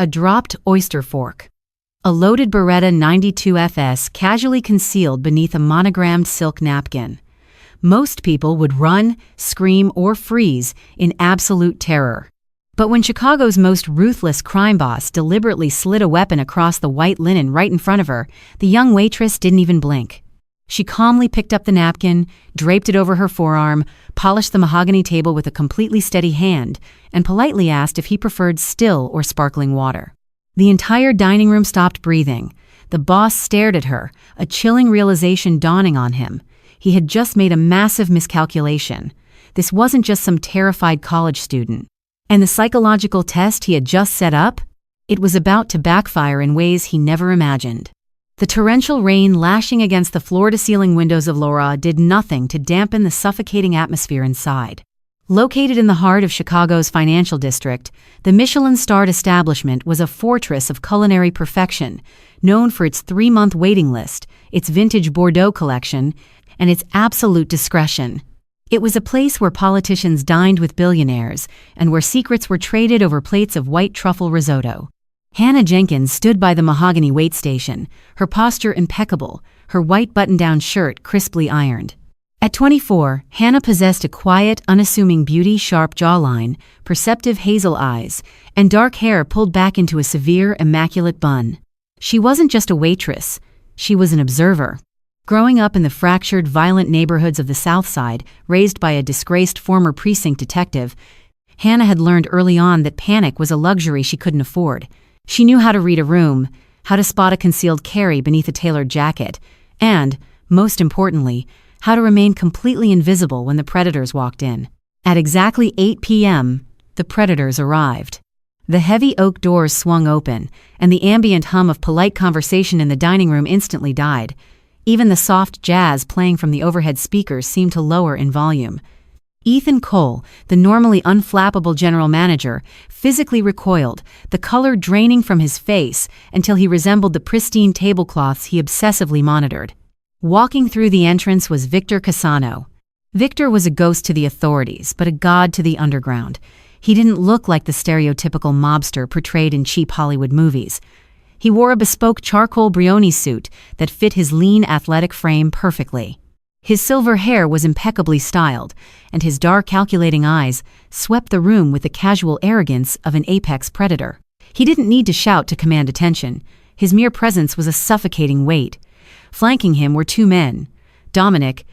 A dropped oyster fork. A loaded Beretta 92FS casually concealed beneath a monogrammed silk napkin. Most people would run, scream, or freeze in absolute terror. But when Chicago's most ruthless crime boss deliberately slid a weapon across the white linen right in front of her, the young waitress didn't even blink. She calmly picked up the napkin, draped it over her forearm, polished the mahogany table with a completely steady hand, and politely asked if he preferred still or sparkling water. The entire dining room stopped breathing. The boss stared at her, a chilling realization dawning on him. He had just made a massive miscalculation. This wasn't just some terrified college student. And the psychological test he had just set up? It was about to backfire in ways he never imagined. The torrential rain lashing against the floor-to-ceiling windows of Laura did nothing to dampen the suffocating atmosphere inside. Located in the heart of Chicago's financial district, the Michelin-starred establishment was a fortress of culinary perfection, known for its 3-month waiting list, its vintage Bordeaux collection, and its absolute discretion. It was a place where politicians dined with billionaires and where secrets were traded over plates of white truffle risotto. Hannah Jenkins stood by the mahogany wait station, her posture impeccable, her white button-down shirt crisply ironed. At 24, Hannah possessed a quiet, unassuming beauty, sharp jawline, perceptive hazel eyes, and dark hair pulled back into a severe, immaculate bun. She wasn't just a waitress, she was an observer. Growing up in the fractured, violent neighborhoods of the South Side, raised by a disgraced former precinct detective, Hannah had learned early on that panic was a luxury she couldn't afford. She knew how to read a room, how to spot a concealed carry beneath a tailored jacket, and, most importantly, how to remain completely invisible when the predators walked in. At exactly 8 p.m., the predators arrived. The heavy oak doors swung open, and the ambient hum of polite conversation in the dining room instantly died. Even the soft jazz playing from the overhead speakers seemed to lower in volume. Ethan Cole, the normally unflappable general manager, physically recoiled, the color draining from his face until he resembled the pristine tablecloths he obsessively monitored. Walking through the entrance was Victor Cassano. Victor was a ghost to the authorities, but a god to the underground. He didn't look like the stereotypical mobster portrayed in cheap Hollywood movies. He wore a bespoke charcoal Brioni suit that fit his lean, athletic frame perfectly. His silver hair was impeccably styled, and his dark, calculating eyes swept the room with the casual arrogance of an apex predator. He didn't need to shout to command attention. His mere presence was a suffocating weight. Flanking him were 2 men. Dominic,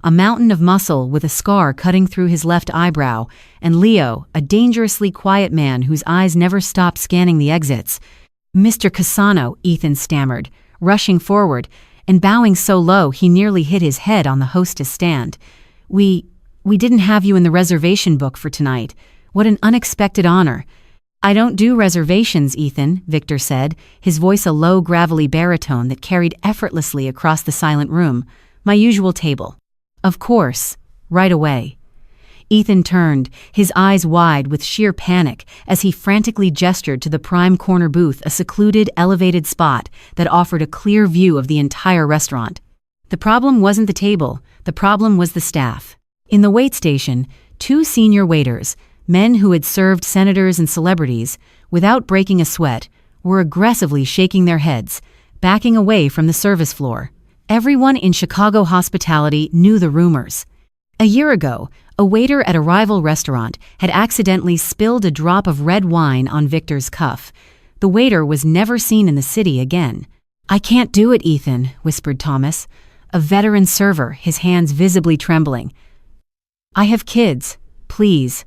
a mountain of muscle with a scar cutting through his left eyebrow, and Leo, a dangerously quiet man whose eyes never stopped scanning the exits. "Mr. Cassano," Ethan stammered, rushing forward, and bowing so low he nearly hit his head on the hostess stand. We didn't have you in the reservation book for tonight. What an unexpected honor." "I don't do reservations, Ethan," Victor said, his voice a low, gravelly baritone that carried effortlessly across the silent room. "My usual table." "Of course. Right away." Ethan turned, his eyes wide with sheer panic as he frantically gestured to the prime corner booth, a secluded, elevated spot that offered a clear view of the entire restaurant. The problem wasn't the table, the problem was the staff. In the wait station, 2 senior waiters, men who had served senators and celebrities, without breaking a sweat, were aggressively shaking their heads, backing away from the service floor. Everyone in Chicago hospitality knew the rumors. A year ago, a waiter at a rival restaurant had accidentally spilled a drop of red wine on Victor's cuff. The waiter was never seen in the city again. "I can't do it, Ethan," whispered Thomas, a veteran server, his hands visibly trembling. "I have kids. Please."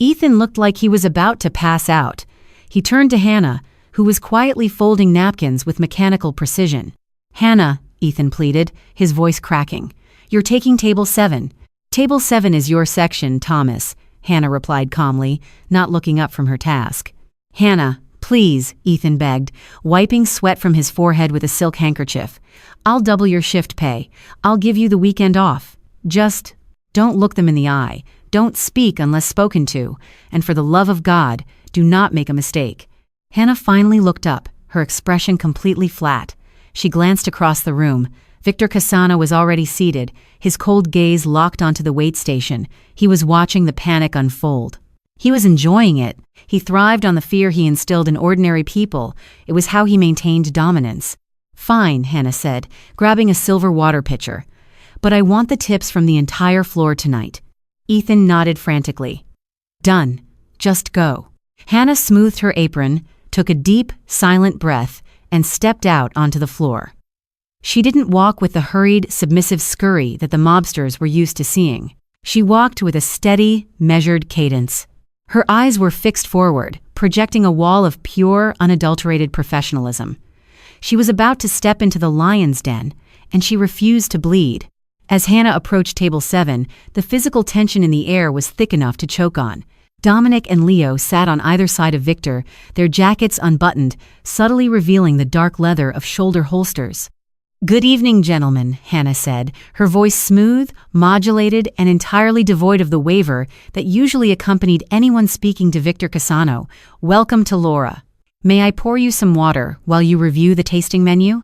Ethan looked like he was about to pass out. He turned to Hannah, who was quietly folding napkins with mechanical precision. "Hannah," Ethan pleaded, his voice cracking, "you're taking table 7. "Table 7 is your section, Thomas," Hannah replied calmly, not looking up from her task. "Hannah, please," Ethan begged, wiping sweat from his forehead with a silk handkerchief. "I'll double your shift pay. I'll give you the weekend off. Just don't look them in the eye. Don't speak unless spoken to. And for the love of God, do not make a mistake." Hannah finally looked up, her expression completely flat. She glanced across the room. Victor Cassano was already seated, his cold gaze locked onto the wait station. He was watching the panic unfold. He was enjoying it. He thrived on the fear he instilled in ordinary people. It was how he maintained dominance. "Fine," Hannah said, grabbing a silver water pitcher. "But I want the tips from the entire floor tonight." Ethan nodded frantically. "Done. Just go." Hannah smoothed her apron, took a deep, silent breath, and stepped out onto the floor. She didn't walk with the hurried, submissive scurry that the mobsters were used to seeing. She walked with a steady, measured cadence. Her eyes were fixed forward, projecting a wall of pure, unadulterated professionalism. She was about to step into the lion's den, and she refused to bleed. As Hannah approached table 7, the physical tension in the air was thick enough to choke on. Dominic and Leo sat on either side of Victor, their jackets unbuttoned, subtly revealing the dark leather of shoulder holsters. "Good evening, gentlemen," Hannah said, her voice smooth, modulated, and entirely devoid of the waver that usually accompanied anyone speaking to Victor Cassano. "Welcome to Laura. May I pour you some water while you review the tasting menu?"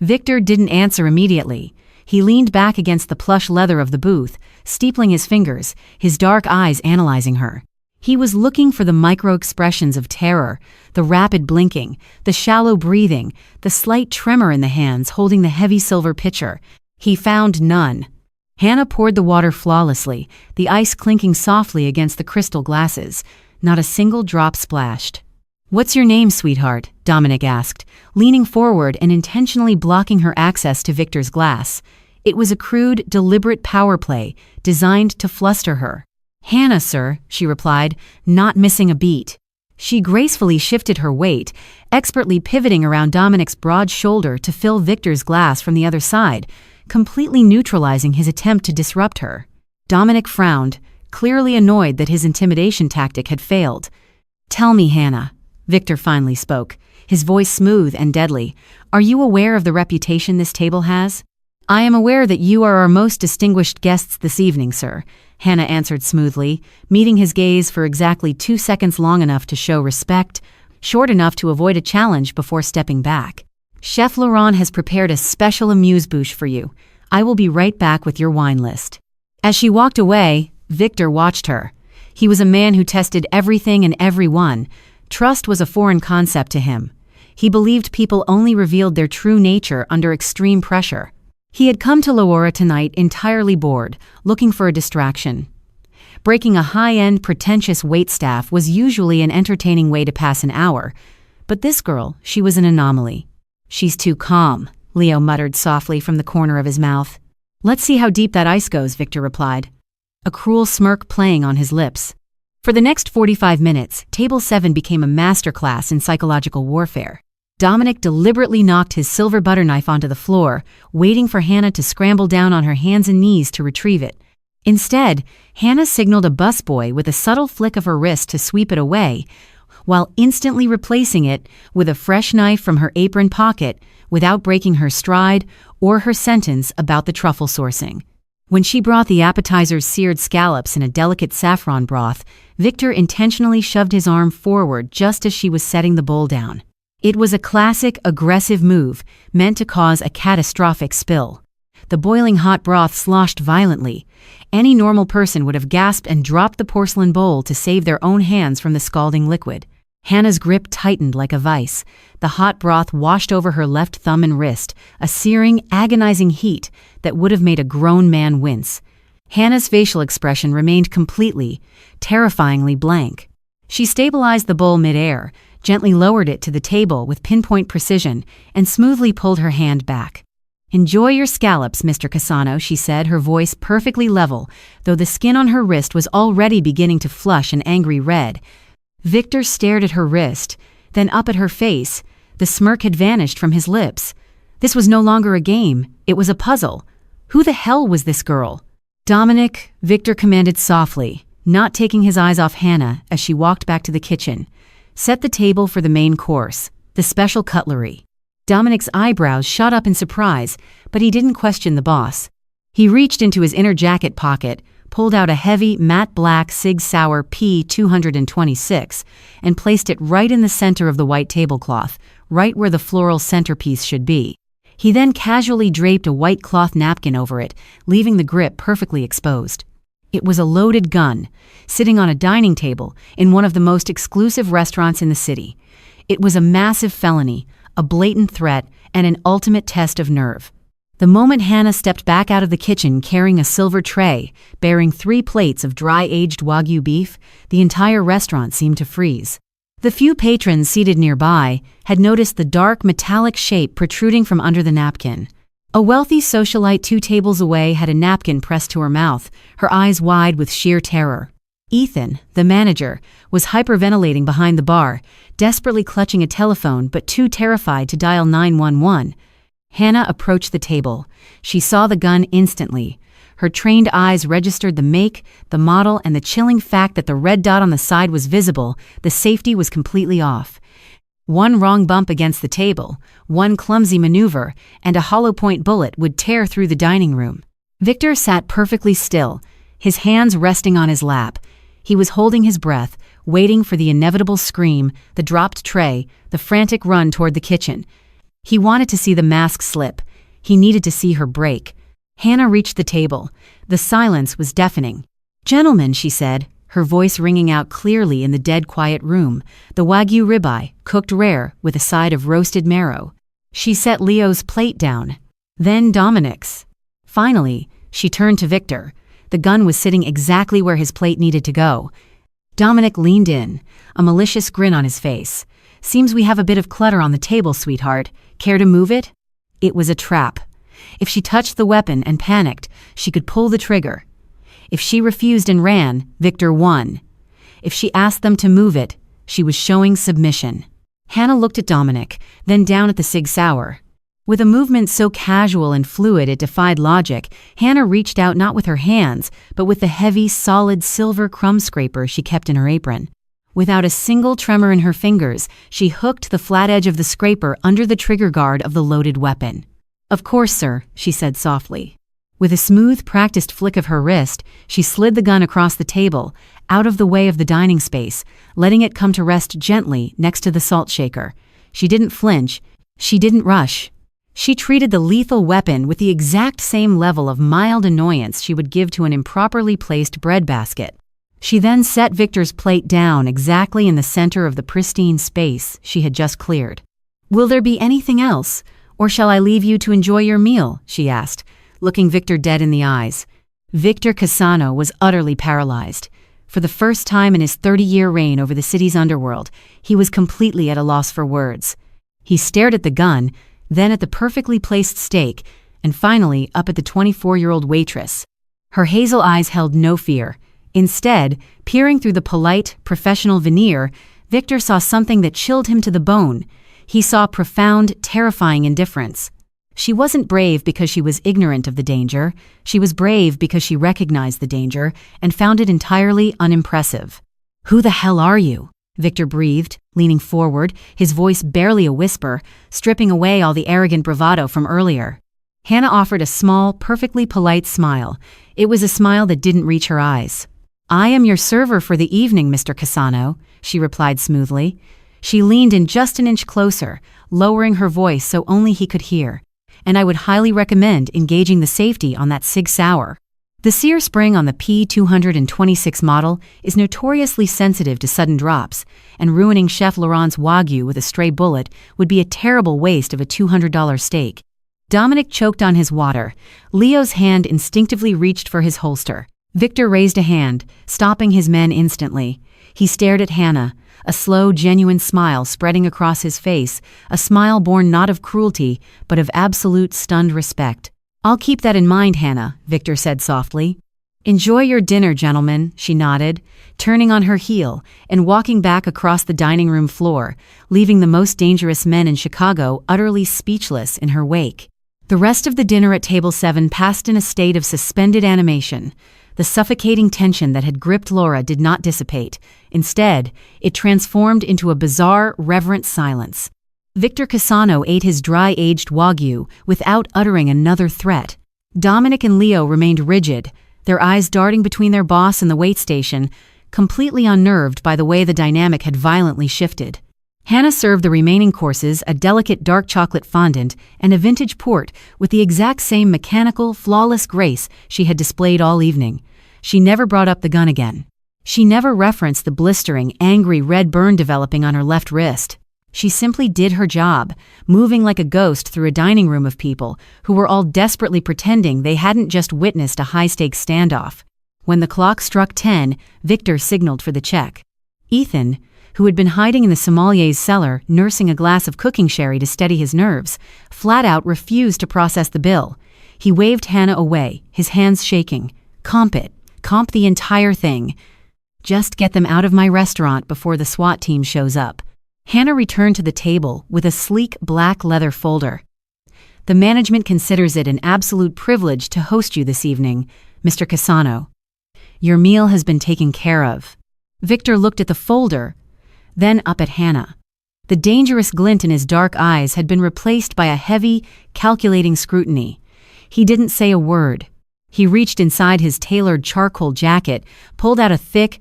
Victor didn't answer immediately. He leaned back against the plush leather of the booth, steepling his fingers, his dark eyes analyzing her. He was looking for the micro-expressions of terror, the rapid blinking, the shallow breathing, the slight tremor in the hands holding the heavy silver pitcher. He found none. Hannah poured the water flawlessly, the ice clinking softly against the crystal glasses. Not a single drop splashed. "What's your name, sweetheart?" Dominic asked, leaning forward and intentionally blocking her access to Victor's glass. It was a crude, deliberate power play, designed to fluster her. "Hannah, sir," she replied, not missing a beat. She gracefully shifted her weight, expertly pivoting around Dominic's broad shoulder to fill Victor's glass from the other side, completely neutralizing his attempt to disrupt her. Dominic frowned, clearly annoyed that his intimidation tactic had failed. "Tell me, Hannah," Victor finally spoke, his voice smooth and deadly. "Are you aware of the reputation this table has?" "I am aware that you are our most distinguished guests this evening, sir," Hannah answered smoothly, meeting his gaze for exactly 2 seconds, long enough to show respect, short enough to avoid a challenge before stepping back. "Chef Laurent has prepared a special amuse-bouche for you. I will be right back with your wine list." As she walked away, Victor watched her. He was a man who tested everything and everyone. Trust was a foreign concept to him. He believed people only revealed their true nature under extreme pressure. He had come to Laura tonight entirely bored, looking for a distraction. Breaking a high-end, pretentious waitstaff was usually an entertaining way to pass an hour, but this girl, she was an anomaly. "She's too calm," Leo muttered softly from the corner of his mouth. "Let's see how deep that ice goes," Victor replied, a cruel smirk playing on his lips. For the next 45 minutes, Table 7 became a masterclass in psychological warfare. Dominic deliberately knocked his silver butter knife onto the floor, waiting for Hannah to scramble down on her hands and knees to retrieve it. Instead, Hannah signaled a busboy with a subtle flick of her wrist to sweep it away, while instantly replacing it with a fresh knife from her apron pocket without breaking her stride or her sentence about the truffle sourcing. When she brought the appetizer's seared scallops in a delicate saffron broth, Victor intentionally shoved his arm forward just as she was setting the bowl down. It was a classic, aggressive move, meant to cause a catastrophic spill. The boiling hot broth sloshed violently. Any normal person would have gasped and dropped the porcelain bowl to save their own hands from the scalding liquid. Hannah's grip tightened like a vice. The hot broth washed over her left thumb and wrist, a searing, agonizing heat that would have made a grown man wince. Hannah's facial expression remained completely, terrifyingly blank. She stabilized the bowl mid-air, gently lowered it to the table with pinpoint precision, and smoothly pulled her hand back. "Enjoy your scallops, Mr. Cassano," she said, her voice perfectly level, though the skin on her wrist was already beginning to flush an angry red. Victor stared at her wrist, then up at her face. The smirk had vanished from his lips. This was no longer a game, it was a puzzle. Who the hell was this girl? "Dominic," Victor commanded softly, not taking his eyes off Hannah as she walked back to the kitchen. "Set the table for the main course, the special cutlery." Dominic's eyebrows shot up in surprise, but he didn't question the boss. He reached into his inner jacket pocket, pulled out a heavy, matte black Sig Sauer P226, and placed it right in the center of the white tablecloth, right where the floral centerpiece should be. He then casually draped a white cloth napkin over it, leaving the grip perfectly exposed. It was a loaded gun, sitting on a dining table in one of the most exclusive restaurants in the city. It was a massive felony, a blatant threat, and an ultimate test of nerve. The moment Hannah stepped back out of the kitchen carrying a silver tray, bearing 3 plates of dry-aged Wagyu beef, the entire restaurant seemed to freeze. The few patrons seated nearby had noticed the dark, metallic shape protruding from under the napkin. A wealthy socialite 2 tables away had a napkin pressed to her mouth, her eyes wide with sheer terror. Ethan, the manager, was hyperventilating behind the bar, desperately clutching a telephone but too terrified to dial 911. Hannah approached the table. She saw the gun instantly. Her trained eyes registered the make, the model, and the chilling fact that the red dot on the side was visible. The safety was completely off. One wrong bump against the table, one clumsy maneuver, and a hollow-point bullet would tear through the dining room. Victor sat perfectly still, his hands resting on his lap. He was holding his breath, waiting for the inevitable scream, the dropped tray, the frantic run toward the kitchen. He wanted to see the mask slip. He needed to see her break. Hannah reached the table. The silence was deafening. "Gentlemen," she said, her voice ringing out clearly in the dead quiet room, "the Wagyu ribeye, cooked rare, with a side of roasted marrow." She set Leo's plate down. Then Dominic's. Finally, she turned to Victor. The gun was sitting exactly where his plate needed to go. Dominic leaned in, a malicious grin on his face. "Seems we have a bit of clutter on the table, sweetheart. Care to move it?" It was a trap. If she touched the weapon and panicked, she could pull the trigger. If she refused and ran, Victor won. If she asked them to move it, she was showing submission. Hannah looked at Dominic, then down at the Sig Sauer. With a movement so casual and fluid it defied logic, Hannah reached out not with her hands, but with the heavy, solid silver crumb scraper she kept in her apron. Without a single tremor in her fingers, she hooked the flat edge of the scraper under the trigger guard of the loaded weapon. "Of course, sir," she said softly. With a smooth, practiced flick of her wrist, she slid the gun across the table, out of the way of the dining space, letting it come to rest gently next to the salt shaker. She didn't flinch. She didn't rush. She treated the lethal weapon with the exact same level of mild annoyance she would give to an improperly placed breadbasket. She then set Victor's plate down exactly in the center of the pristine space she had just cleared. "Will there be anything else, or shall I leave you to enjoy your meal?" she asked, looking Victor dead in the eyes. Victor Cassano was utterly paralyzed. For the first time in his 30-year reign over the city's underworld, he was completely at a loss for words. He stared at the gun, then at the perfectly placed steak, and finally up at the 24-year-old waitress. Her hazel eyes held no fear. Instead, peering through the polite, professional veneer, Victor saw something that chilled him to the bone. He saw profound, terrifying indifference. She wasn't brave because she was ignorant of the danger. She was brave because she recognized the danger and found it entirely unimpressive. "Who the hell are you?" Victor breathed, leaning forward, his voice barely a whisper, stripping away all the arrogant bravado from earlier. Hannah offered a small, perfectly polite smile. It was a smile that didn't reach her eyes. "I am your server for the evening, Mr. Cassano," she replied smoothly. She leaned in just an inch closer, lowering her voice so only he could hear. "And I would highly recommend engaging the safety on that Sig Sauer. The sear spring on the P226 model is notoriously sensitive to sudden drops, and ruining Chef Laurent's Wagyu with a stray bullet would be a terrible waste of a $200 steak." Dominic choked on his water. Leo's hand instinctively reached for his holster. Victor raised a hand, stopping his men instantly. He stared at Hannah, a slow, genuine smile spreading across his face, a smile born not of cruelty, but of absolute stunned respect. "I'll keep that in mind, Hannah," Victor said softly. "Enjoy your dinner, gentlemen," she nodded, turning on her heel and walking back across the dining room floor, leaving the most dangerous men in Chicago utterly speechless in her wake. The rest of the dinner at Table 7 passed in a state of suspended animation. The suffocating tension that had gripped Laura did not dissipate. Instead, it transformed into a bizarre, reverent silence. Victor Cassano ate his dry-aged Wagyu without uttering another threat. Dominic and Leo remained rigid, their eyes darting between their boss and the wait station, completely unnerved by the way the dynamic had violently shifted. Hannah served the remaining courses, a delicate dark chocolate fondant and a vintage port with the exact same mechanical, flawless grace she had displayed all evening. She never brought up the gun again. She never referenced the blistering, angry red burn developing on her left wrist. She simply did her job, moving like a ghost through a dining room of people who were all desperately pretending they hadn't just witnessed a high-stakes standoff. When the clock struck 10, Victor signaled for the check. Ethan, who had been hiding in the sommelier's cellar nursing a glass of cooking sherry to steady his nerves, flat out refused to process the bill. He waved Hannah away, his hands shaking. "Comp it. Comp the entire thing. Just get them out of my restaurant before the SWAT team shows up." Hannah returned to the table with a sleek black leather folder. "The management considers it an absolute privilege to host you this evening, Mr. Cassano. Your meal has been taken care of." Victor looked at the folder, then up at Hannah. The dangerous glint in his dark eyes had been replaced by a heavy, calculating scrutiny. He didn't say a word. He reached inside his tailored charcoal jacket, pulled out a thick,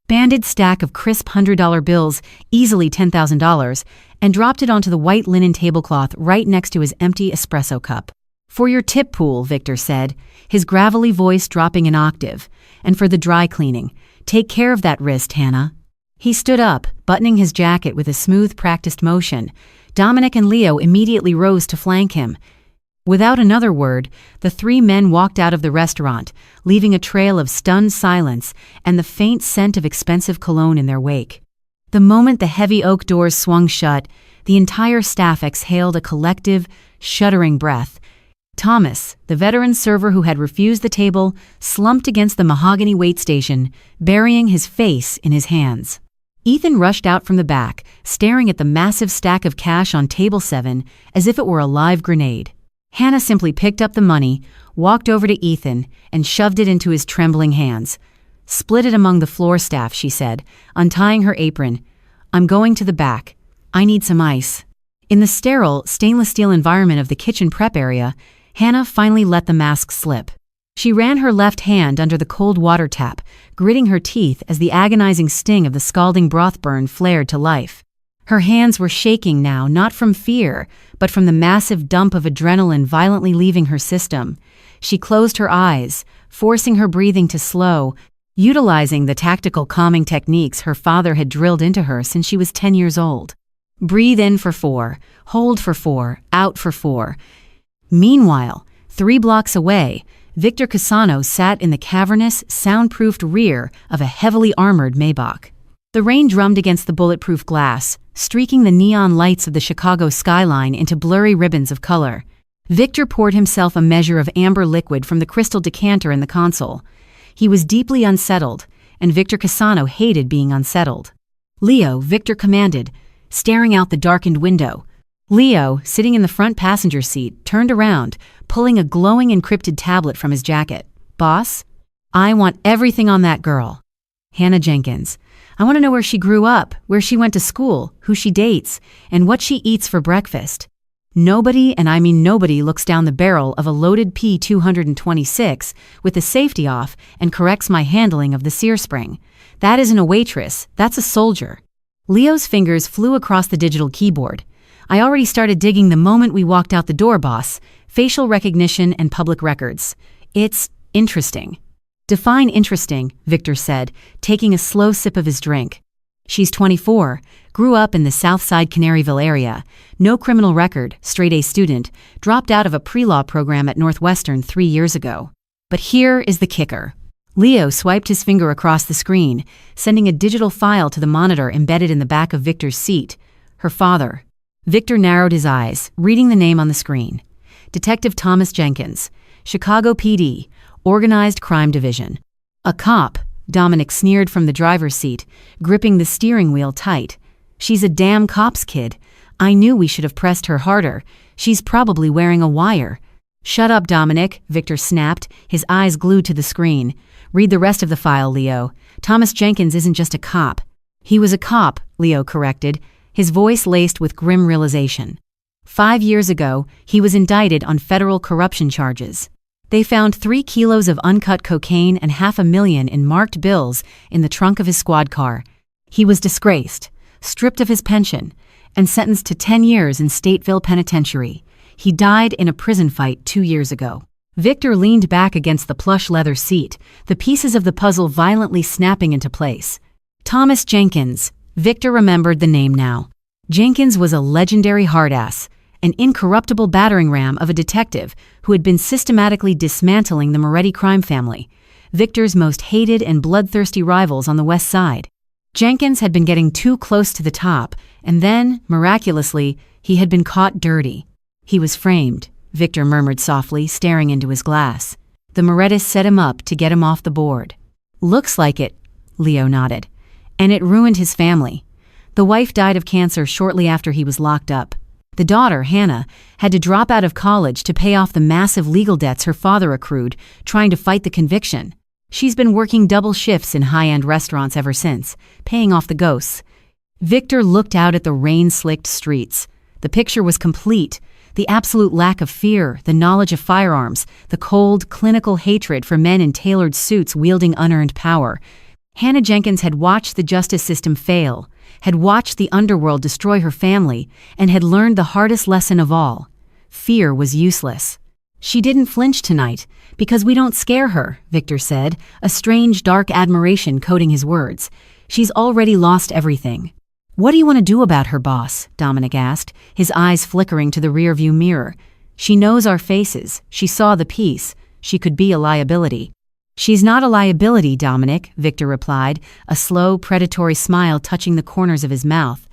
banded stack of crisp $100 bills, easily $10,000, and dropped it onto the white linen tablecloth right next to his empty espresso cup. "For your tip pool," Victor said, his gravelly voice dropping an octave, "and for the dry cleaning. Take care of that wrist, Hannah." He stood up, buttoning his jacket with a smooth, practiced motion. Dominic and Leo immediately rose to flank him. Without another word, the three men walked out of the restaurant, leaving a trail of stunned silence and the faint scent of expensive cologne in their wake. The moment the heavy oak doors swung shut, the entire staff exhaled a collective, shuddering breath. Thomas, the veteran server who had refused the table, slumped against the mahogany wait station, burying his face in his hands. Ethan rushed out from the back, staring at the massive stack of cash on table 7 as if it were a live grenade. Hannah simply picked up the money, walked over to Ethan, and shoved it into his trembling hands. "Split it among the floor staff," she said, untying her apron. "I'm going to the back. I need some ice." In the sterile, stainless steel environment of the kitchen prep area, Hannah finally let the mask slip. She ran her left hand under the cold water tap, gritting her teeth as the agonizing sting of the scalding broth burn flared to life. Her hands were shaking now, not from fear, but from the massive dump of adrenaline violently leaving her system. She closed her eyes, forcing her breathing to slow, utilizing the tactical calming techniques her father had drilled into her since she was 10 years old. Breathe in for 4, hold for 4, out for 4. Meanwhile, 3 blocks away, Victor Cassano sat in the cavernous, soundproofed rear of a heavily armored Maybach. The rain drummed against the bulletproof glass, streaking the neon lights of the Chicago skyline into blurry ribbons of color. Victor poured himself a measure of amber liquid from the crystal decanter in the console. He was deeply unsettled, and Victor Cassano hated being unsettled. "Leo," Victor commanded, staring out the darkened window. Leo, sitting in the front passenger seat, turned around, pulling a glowing encrypted tablet from his jacket. "Boss? I want everything on that girl. Hannah Jenkins. I want to know where she grew up, where she went to school, who she dates, and what she eats for breakfast. Nobody, and I mean nobody, looks down the barrel of a loaded P226 with the safety off and corrects my handling of the sear spring. That isn't a waitress, that's a soldier." Leo's fingers flew across the digital keyboard. "I already started digging the moment we walked out the door, boss. Facial recognition and public records. It's interesting." "Define interesting," Victor said, taking a slow sip of his drink. "She's 24, grew up in the Southside Canaryville area, no criminal record, straight-A student, dropped out of a pre-law program at Northwestern 3 years ago. But here is the kicker." Leo swiped his finger across the screen, sending a digital file to the monitor embedded in the back of Victor's seat. "Her father." Victor narrowed his eyes, reading the name on the screen. "Detective Thomas Jenkins, Chicago PD, Organized Crime Division." "A cop," Dominic sneered from the driver's seat, gripping the steering wheel tight. "She's a damn cop's kid. I knew we should have pressed her harder. She's probably wearing a wire." "Shut up, Dominic," Victor snapped, his eyes glued to the screen. "Read the rest of the file, Leo. Thomas Jenkins isn't just a cop." "He was a cop," Leo corrected, his voice laced with grim realization. 5 years ago, he was indicted on federal corruption charges. They found 3 kilos of uncut cocaine and $500,000 in marked bills in the trunk of his squad car. He was disgraced, stripped of his pension, and sentenced to 10 years in Stateville Penitentiary. He died in a prison fight 2 years ago. Victor leaned back against the plush leather seat, the pieces of the puzzle violently snapping into place. Thomas Jenkins. Victor remembered the name now. Jenkins was a legendary hardass, an incorruptible battering ram of a detective who had been systematically dismantling the Moretti crime family, Victor's most hated and bloodthirsty rivals on the West Side. Jenkins had been getting too close to the top, and then, miraculously, he had been caught dirty. He was framed, Victor murmured softly, staring into his glass. The Morettis set him up to get him off the board. Looks like it, Leo nodded. And it ruined his family. The wife died of cancer shortly after he was locked up. The daughter, Hannah, had to drop out of college to pay off the massive legal debts her father accrued, trying to fight the conviction. She's been working double shifts in high-end restaurants ever since, paying off the ghosts. Victor looked out at the rain-slicked streets. The picture was complete. The absolute lack of fear, the knowledge of firearms, the cold, clinical hatred for men in tailored suits wielding unearned power. Hannah Jenkins had watched the justice system fail, had watched the underworld destroy her family, and had learned the hardest lesson of all. Fear was useless. She didn't flinch tonight, because we don't scare her, Victor said, a strange, dark admiration coating his words. She's already lost everything. What do you want to do about her, boss? Dominic asked, his eyes flickering to the rearview mirror. She knows our faces. She saw the piece. She could be a liability. She's not a liability, Dominic, Victor replied, a slow, predatory smile touching the corners of his mouth.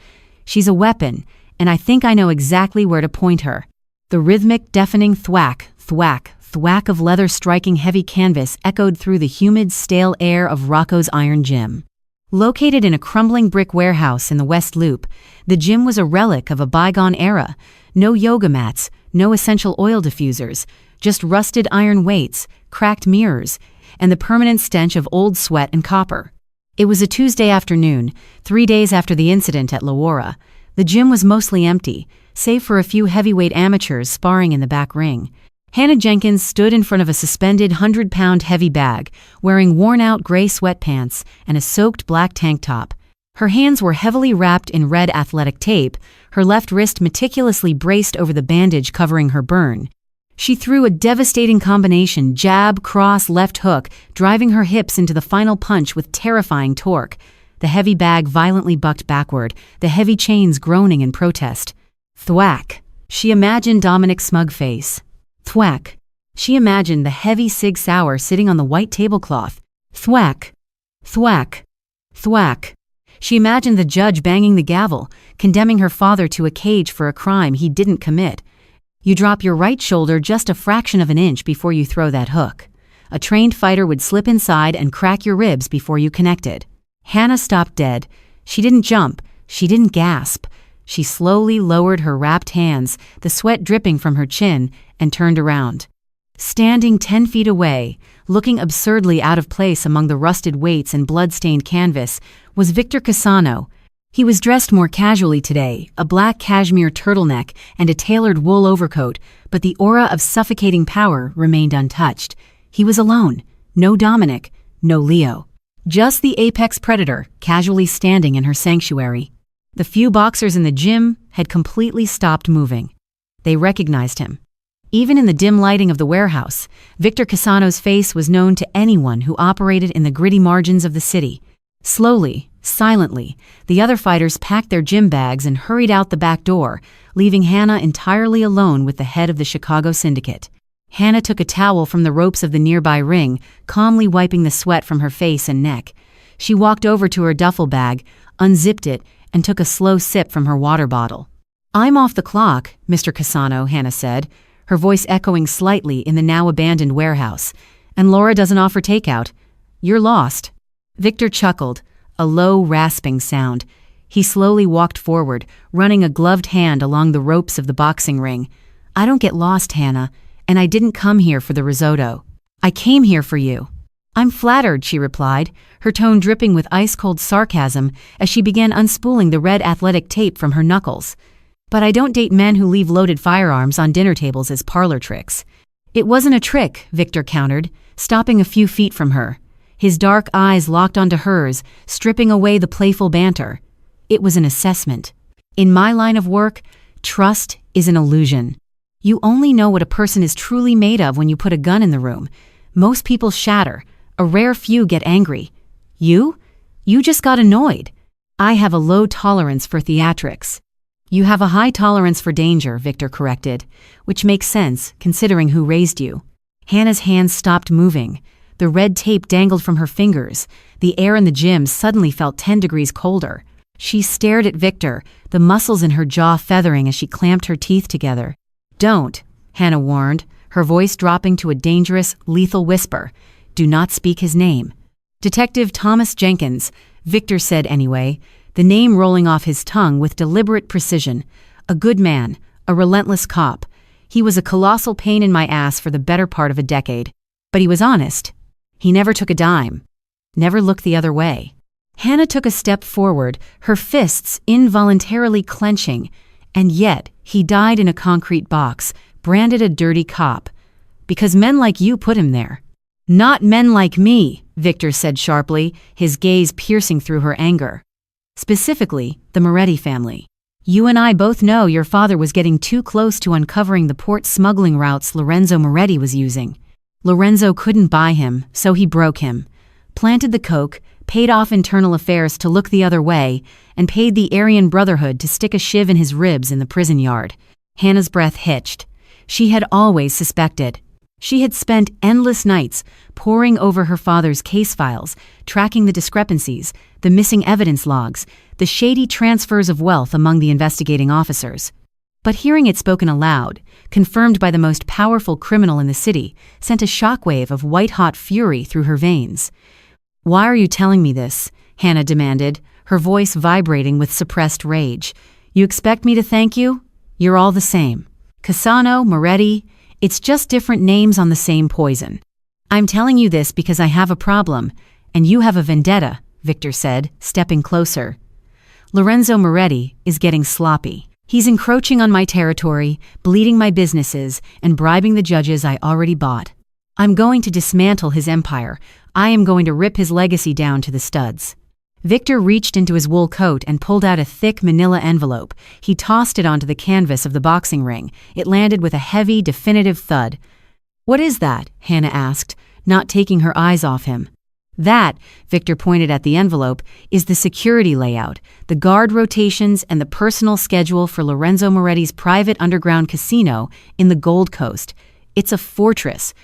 She's a weapon, and I think I know exactly where to point her. The rhythmic, deafening thwack, thwack, thwack of leather striking heavy canvas echoed through the humid, stale air of Rocco's Iron Gym. Located in a crumbling brick warehouse in the West Loop, the gym was a relic of a bygone era. No yoga mats, no essential oil diffusers, just rusted iron weights, cracked mirrors, and the permanent stench of old sweat and copper. It was a Tuesday afternoon, 3 days after the incident at Lawora. The gym was mostly empty, save for a few heavyweight amateurs sparring in the back ring. Hannah Jenkins stood in front of a suspended 100-pound heavy bag, wearing worn-out gray sweatpants and a soaked black tank top. Her hands were heavily wrapped in red athletic tape, her left wrist meticulously braced over the bandage covering her burn. She threw a devastating combination jab, cross, left hook, driving her hips into the final punch with terrifying torque. The heavy bag violently bucked backward, the heavy chains groaning in protest. Thwack. She imagined Dominic's smug face. Thwack. She imagined the heavy Sig Sauer sitting on the white tablecloth. Thwack. Thwack. Thwack. She imagined the judge banging the gavel, condemning her father to a cage for a crime he didn't commit. You drop your right shoulder just a fraction of an inch before you throw that hook. A trained fighter would slip inside and crack your ribs before you connected. Hannah stopped dead. She didn't jump. She didn't gasp. She slowly lowered her wrapped hands, the sweat dripping from her chin, and turned around. Standing 10 feet away, looking absurdly out of place among the rusted weights and blood-stained canvas, was Victor Cassano. He was dressed more casually today, a black cashmere turtleneck and a tailored wool overcoat, but the aura of suffocating power remained untouched. He was alone. No Dominic, no Leo. Just the apex predator, casually standing in her sanctuary. The few boxers in the gym had completely stopped moving. They recognized him. Even in the dim lighting of the warehouse, Victor Cassano's face was known to anyone who operated in the gritty margins of the city. Slowly, silently, the other fighters packed their gym bags and hurried out the back door, leaving Hannah entirely alone with the head of the Chicago syndicate. Hannah took a towel from the ropes of the nearby ring, calmly wiping the sweat from her face and neck. She walked over to her duffel bag, unzipped it, and took a slow sip from her water bottle. "I'm off the clock, Mr. Cassano," Hannah said, her voice echoing slightly in the now-abandoned warehouse. "And Laura doesn't offer takeout. You're lost." Victor chuckled, a low, rasping sound. He slowly walked forward, running a gloved hand along the ropes of the boxing ring. "I don't get lost, Hannah, and I didn't come here for the risotto. I came here for you." "I'm flattered," she replied, her tone dripping with ice-cold sarcasm as she began unspooling the red athletic tape from her knuckles. "But I don't date men who leave loaded firearms on dinner tables as parlor tricks." "It wasn't a trick," Victor countered, stopping a few feet from her. His dark eyes locked onto hers, stripping away the playful banter. "It was an assessment. In my line of work, trust is an illusion." You only know what a person is truly made of when you put a gun in the room. Most people shatter. A rare few get angry. You? You just got annoyed. I have a low tolerance for theatrics. You have a high tolerance for danger, Victor corrected, which makes sense considering who raised you. Hannah's hands stopped moving. The red tape dangled from her fingers. The air in the gym suddenly felt 10 degrees colder. She stared at Victor, the muscles in her jaw feathering as she clamped her teeth together. Don't, Hannah warned, her voice dropping to a dangerous, lethal whisper. Do not speak his name. Detective Thomas Jenkins, Victor said anyway, the name rolling off his tongue with deliberate precision. A good man, a relentless cop. He was a colossal pain in my ass for the better part of a decade. But he was honest. He never took a dime. Never looked the other way. Hannah took a step forward, her fists involuntarily clenching, and yet he died in a concrete box, branded a dirty cop. Because men like you put him there. Not men like me, Victor said sharply, his gaze piercing through her anger. Specifically, the Moretti family. You and I both know your father was getting too close to uncovering the port smuggling routes Lorenzo Moretti was using. Lorenzo couldn't buy him, so he broke him. Planted the coke, paid off internal affairs to look the other way, and paid the Aryan Brotherhood to stick a shiv in his ribs in the prison yard. Hannah's breath hitched. She had always suspected. She had spent endless nights poring over her father's case files, tracking the discrepancies, the missing evidence logs, the shady transfers of wealth among the investigating officers. But hearing it spoken aloud, confirmed by the most powerful criminal in the city, sent a shockwave of white-hot fury through her veins. Why are you telling me this? Hannah demanded, her voice vibrating with suppressed rage. You expect me to thank you? You're all the same. Cassano, Moretti, it's just different names on the same poison. I'm telling you this because I have a problem, and you have a vendetta, Victor said, stepping closer. Lorenzo Moretti is getting sloppy. He's encroaching on my territory, bleeding my businesses, and bribing the judges I already bought. I'm going to dismantle his empire. I am going to rip his legacy down to the studs. Victor reached into his wool coat and pulled out a thick manila envelope. He tossed it onto the canvas of the boxing ring. It landed with a heavy, definitive thud. What is that? Hannah asked, not taking her eyes off him. That, Victor pointed at the envelope, is the security layout, the guard rotations, and the personal schedule for Lorenzo Moretti's private underground casino in the Gold Coast. It's a fortress.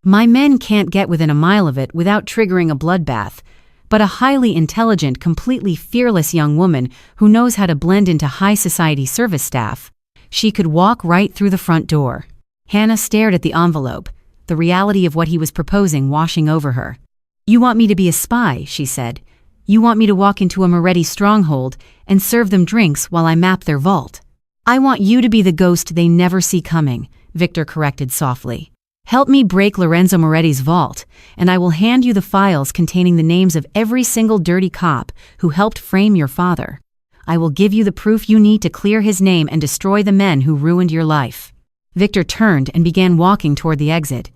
My men can't get within a mile of it without triggering a bloodbath. But a highly intelligent, completely fearless young woman who knows how to blend into high society service staff. She could walk right through the front door. Hannah stared at the envelope, the reality of what he was proposing washing over her. You want me to be a spy, she said. You want me to walk into a Moretti stronghold and serve them drinks while I map their vault. I want you to be the ghost they never see coming, Victor corrected softly. Help me break Lorenzo Moretti's vault, and I will hand you the files containing the names of every single dirty cop who helped frame your father. I will give you the proof you need to clear his name and destroy the men who ruined your life. Victor turned and began walking toward the exit.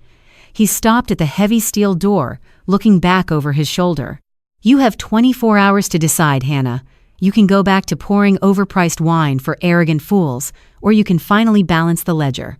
He stopped at the heavy steel door, looking back over his shoulder. You have 24 hours to decide, Hannah. You can go back to pouring overpriced wine for arrogant fools, or you can finally balance the ledger.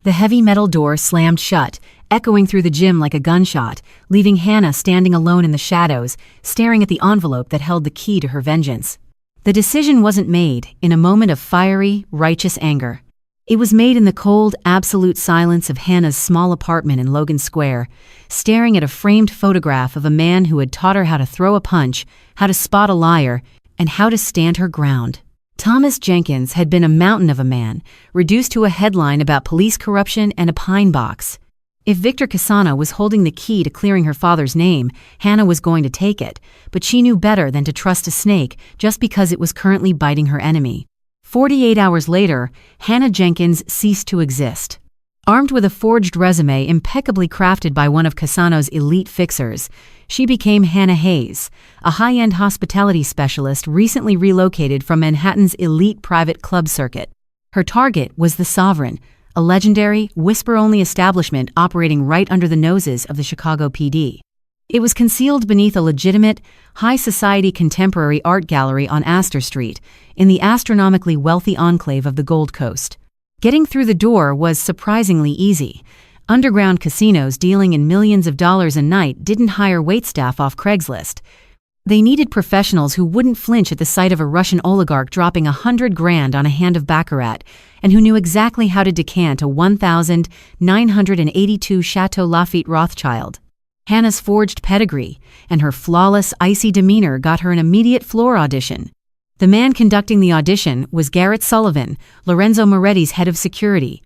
The heavy metal door slammed shut, echoing through the gym like a gunshot, leaving Hannah standing alone in the shadows, staring at the envelope that held the key to her vengeance. The decision wasn't made in a moment of fiery, righteous anger. It was made in the cold, absolute silence of Hannah's small apartment in Logan Square, staring at a framed photograph of a man who had taught her how to throw a punch, how to spot a liar, and how to stand her ground. Thomas Jenkins had been a mountain of a man, reduced to a headline about police corruption and a pine box. If Victor Cassano was holding the key to clearing her father's name, Hannah was going to take it, but she knew better than to trust a snake just because it was currently biting her enemy. 48 hours later, Hannah Jenkins ceased to exist. Armed with a forged resume impeccably crafted by one of Cassano's elite fixers, she became Hannah Hayes, a high-end hospitality specialist recently relocated from Manhattan's elite private club circuit. Her target was the Sovereign, a legendary, whisper-only establishment operating right under the noses of the Chicago PD. It was concealed beneath a legitimate, high-society contemporary art gallery on Astor Street, in the astronomically wealthy enclave of the Gold Coast. Getting through the door was surprisingly easy. Underground casinos dealing in millions of dollars a night didn't hire waitstaff off Craigslist. They needed professionals who wouldn't flinch at the sight of a Russian oligarch dropping $100,000 on a hand of baccarat, and who knew exactly how to decant a 1,982 Chateau Lafite Rothschild. Hannah's forged pedigree and her flawless, icy demeanor got her an immediate floor audition. The man conducting the audition was Garrett Sullivan, Lorenzo Moretti's head of security.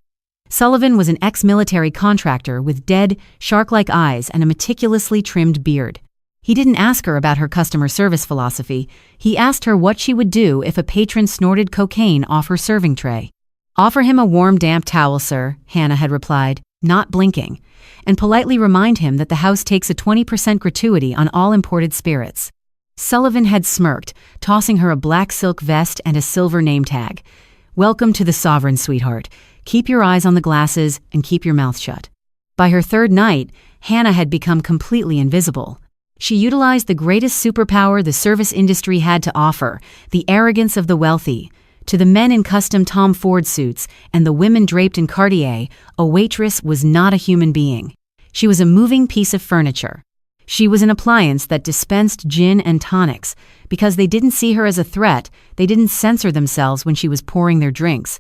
Sullivan was an ex-military contractor with dead, shark-like eyes and a meticulously trimmed beard. He didn't ask her about her customer service philosophy. He asked her what she would do if a patron snorted cocaine off her serving tray. "Offer him a warm, damp towel, sir," Hannah had replied, not blinking, and politely remind him that the house takes a 20% gratuity on all imported spirits. Sullivan had smirked, tossing her a black silk vest and a silver name tag. "Welcome to the Sovereign, sweetheart. Keep your eyes on the glasses and keep your mouth shut." By her third night, Hannah had become completely invisible. She utilized the greatest superpower the service industry had to offer, the arrogance of the wealthy. To the men in custom Tom Ford suits and the women draped in Cartier, a waitress was not a human being. She was a moving piece of furniture. She was an appliance that dispensed gin and tonics. Because they didn't see her as a threat, they didn't censor themselves when she was pouring their drinks.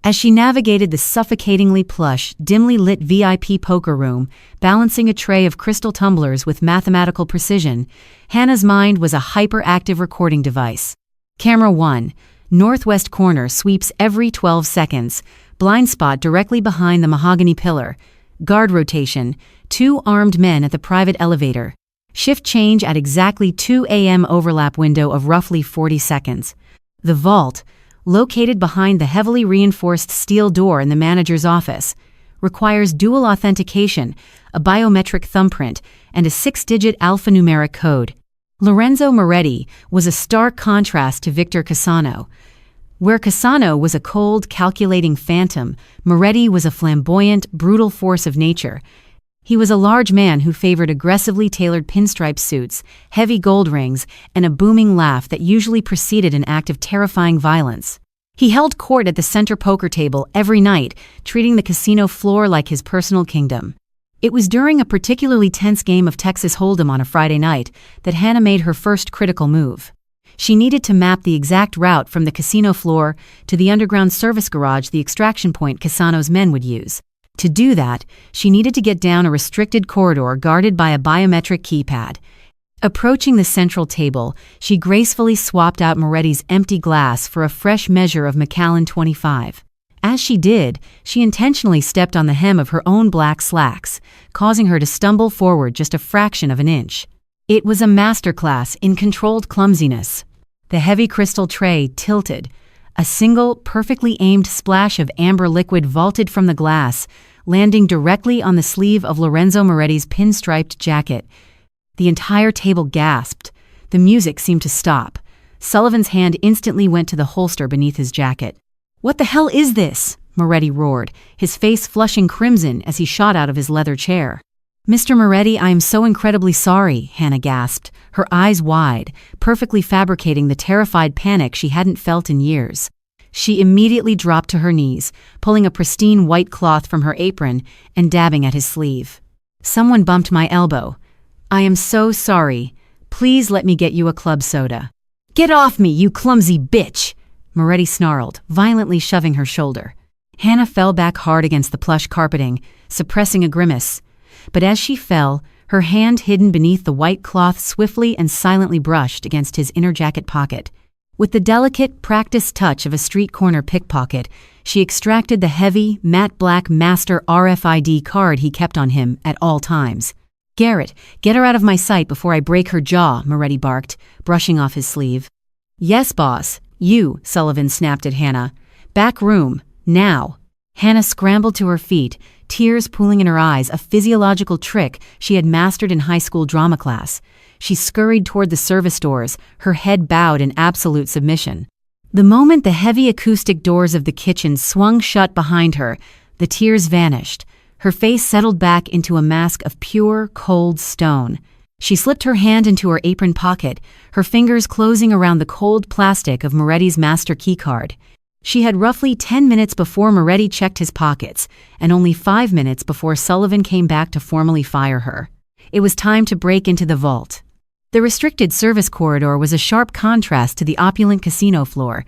As she navigated the suffocatingly plush, dimly lit VIP poker room, balancing a tray of crystal tumblers with mathematical precision, Hannah's mind was a hyperactive recording device. Camera 1. Northwest corner sweeps every 12 seconds. Blind spot directly behind the mahogany pillar. Guard rotation. 2 armed men at the private elevator. Shift change at exactly 2 a.m. overlap window of roughly 40 seconds. The vault, located behind the heavily reinforced steel door in the manager's office, requires dual authentication, a biometric thumbprint, and a 6-digit alphanumeric code. Lorenzo Moretti was a stark contrast to Victor Cassano. Where Cassano was a cold, calculating phantom, Moretti was a flamboyant, brutal force of nature. He was a large man who favored aggressively tailored pinstripe suits, heavy gold rings, and a booming laugh that usually preceded an act of terrifying violence. He held court at the center poker table every night, treating the casino floor like his personal kingdom. It was during a particularly tense game of Texas Hold'em on a Friday night that Hannah made her first critical move. She needed to map the exact route from the casino floor to the underground service garage, the extraction point Cassano's men would use. To do that, she needed to get down a restricted corridor guarded by a biometric keypad. Approaching the central table, she gracefully swapped out Moretti's empty glass for a fresh measure of Macallan 25. As she did, she intentionally stepped on the hem of her own black slacks, causing her to stumble forward just a fraction of an inch. It was a masterclass in controlled clumsiness. The heavy crystal tray tilted. A single, perfectly aimed splash of amber liquid vaulted from the glass, landing directly on the sleeve of Lorenzo Moretti's pinstriped jacket. The entire table gasped. The music seemed to stop. Sullivan's hand instantly went to the holster beneath his jacket. "What the hell is this?" Moretti roared, his face flushing crimson as he shot out of his leather chair. "Mr. Moretti, I am so incredibly sorry," Hannah gasped, her eyes wide, perfectly fabricating the terrified panic she hadn't felt in years. She immediately dropped to her knees, pulling a pristine white cloth from her apron and dabbing at his sleeve. "Someone bumped my elbow. I am so sorry. Please let me get you a club soda." "Get off me, you clumsy bitch!" Moretti snarled, violently shoving her shoulder. Hannah fell back hard against the plush carpeting, suppressing a grimace. But as she fell, her hand hidden beneath the white cloth swiftly and silently brushed against his inner jacket pocket. With the delicate, practiced touch of a street corner pickpocket, she extracted the heavy, matte black master RFID card he kept on him at all times. "Garrett, get her out of my sight before I break her jaw," Moretti barked, brushing off his sleeve. "Yes, boss. You," Sullivan snapped at Hannah. "Back room, now." Hannah scrambled to her feet, tears pooling in her eyes, a physiological trick she had mastered in high school drama class. She scurried toward the service doors, her head bowed in absolute submission. The moment the heavy acoustic doors of the kitchen swung shut behind her, the tears vanished. Her face settled back into a mask of pure, cold stone. She slipped her hand into her apron pocket, her fingers closing around the cold plastic of Moretti's master keycard. She had roughly 10 minutes before Moretti checked his pockets, and only 5 minutes before Sullivan came back to formally fire her. It was time to break into the vault. The restricted service corridor was a sharp contrast to the opulent casino floor.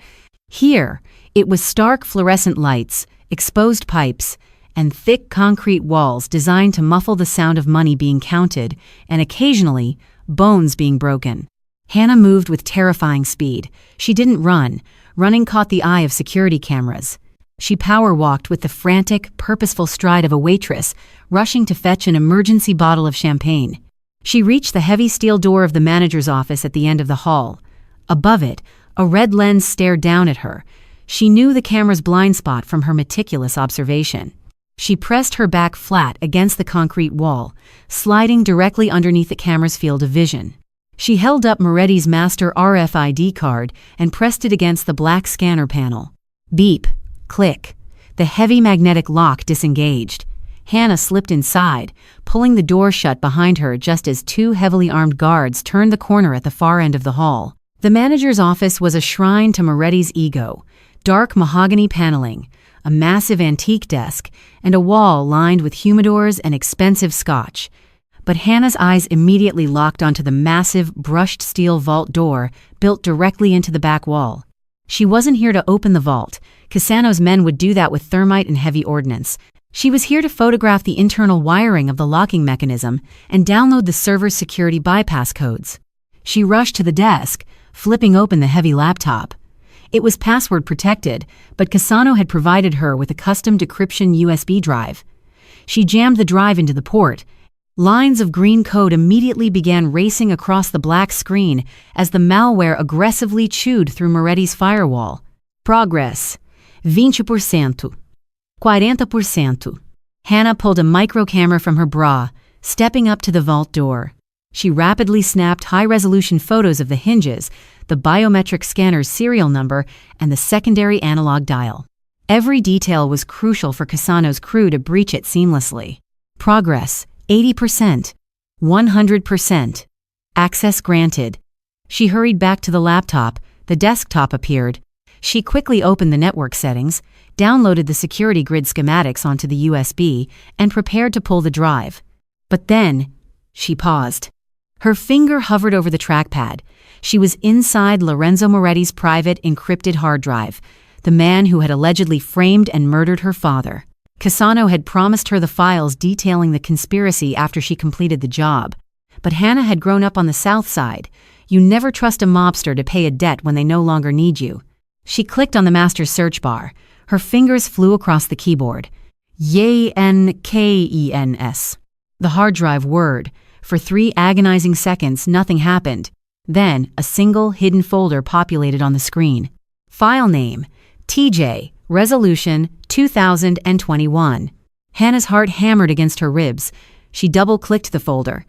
Here, it was stark fluorescent lights, exposed pipes, and thick concrete walls designed to muffle the sound of money being counted and occasionally, bones being broken. Hannah moved with terrifying speed. She didn't run. Running caught the eye of security cameras. She power-walked with the frantic, purposeful stride of a waitress, rushing to fetch an emergency bottle of champagne. She reached the heavy steel door of the manager's office at the end of the hall. Above it, a red lens stared down at her. She knew the camera's blind spot from her meticulous observation. She pressed her back flat against the concrete wall, sliding directly underneath the camera's field of vision. She held up Moretti's master RFID card and pressed it against the black scanner panel. Beep. Click. The heavy magnetic lock disengaged. Hannah slipped inside, pulling the door shut behind her just as 2 heavily armed guards turned the corner at the far end of the hall. The manager's office was a shrine to Moretti's ego. Dark mahogany paneling, a massive antique desk, and a wall lined with humidors and expensive scotch. But Hannah's eyes immediately locked onto the massive, brushed steel vault door built directly into the back wall. She wasn't here to open the vault. Cassano's men would do that with thermite and heavy ordnance. She was here to photograph the internal wiring of the locking mechanism and download the server's security bypass codes. She rushed to the desk, flipping open the heavy laptop. It was password protected, but Cassano had provided her with a custom decryption USB drive. She jammed the drive into the port. Lines of green code immediately began racing across the black screen as the malware aggressively chewed through Moretti's firewall. Progress. 20%. 40%. Hannah pulled a micro camera from her bra, stepping up to the vault door. She rapidly snapped high-resolution photos of the hinges, the biometric scanner's serial number, and the secondary analog dial. Every detail was crucial for Cassano's crew to breach it seamlessly. Progress. 80%. 100%. Access granted. She hurried back to the laptop. The desktop appeared. She quickly opened the network settings, downloaded the security grid schematics onto the USB, and prepared to pull the drive. But then, she paused. Her finger hovered over the trackpad. She was inside Lorenzo Moretti's private, encrypted hard drive, the man who had allegedly framed and murdered her father. Cassano had promised her the files detailing the conspiracy after she completed the job. But Hannah had grown up on the South Side. You never trust a mobster to pay a debt when they no longer need you. She clicked on the master's search bar. Her fingers flew across the keyboard. YNKENS. The hard drive whirred. For 3 agonizing seconds, nothing happened. Then, a single hidden folder populated on the screen. File name, TJ, resolution 2021. Hannah's heart hammered against her ribs. She double-clicked the folder.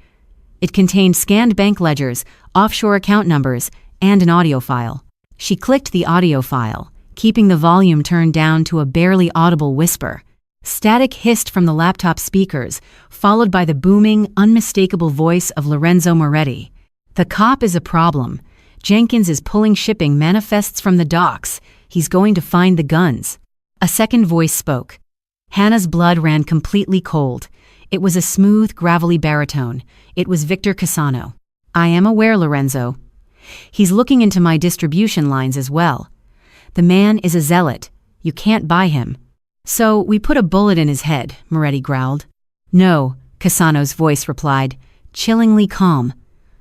It contained scanned bank ledgers, offshore account numbers, and an audio file. She clicked the audio file, keeping the volume turned down to a barely audible whisper. Static hissed from the laptop speakers, followed by the booming, unmistakable voice of Lorenzo Moretti. The cop is a problem. Jenkins is pulling shipping manifests from the docks. He's going to find the guns. A second voice spoke. Hannah's blood ran completely cold. It was a smooth, gravelly baritone. It was Victor Cassano. I am aware, Lorenzo. He's looking into my distribution lines as well. The man is a zealot. You can't buy him. So we put a bullet in his head, Moretti growled. No, Cassano's voice replied, chillingly calm.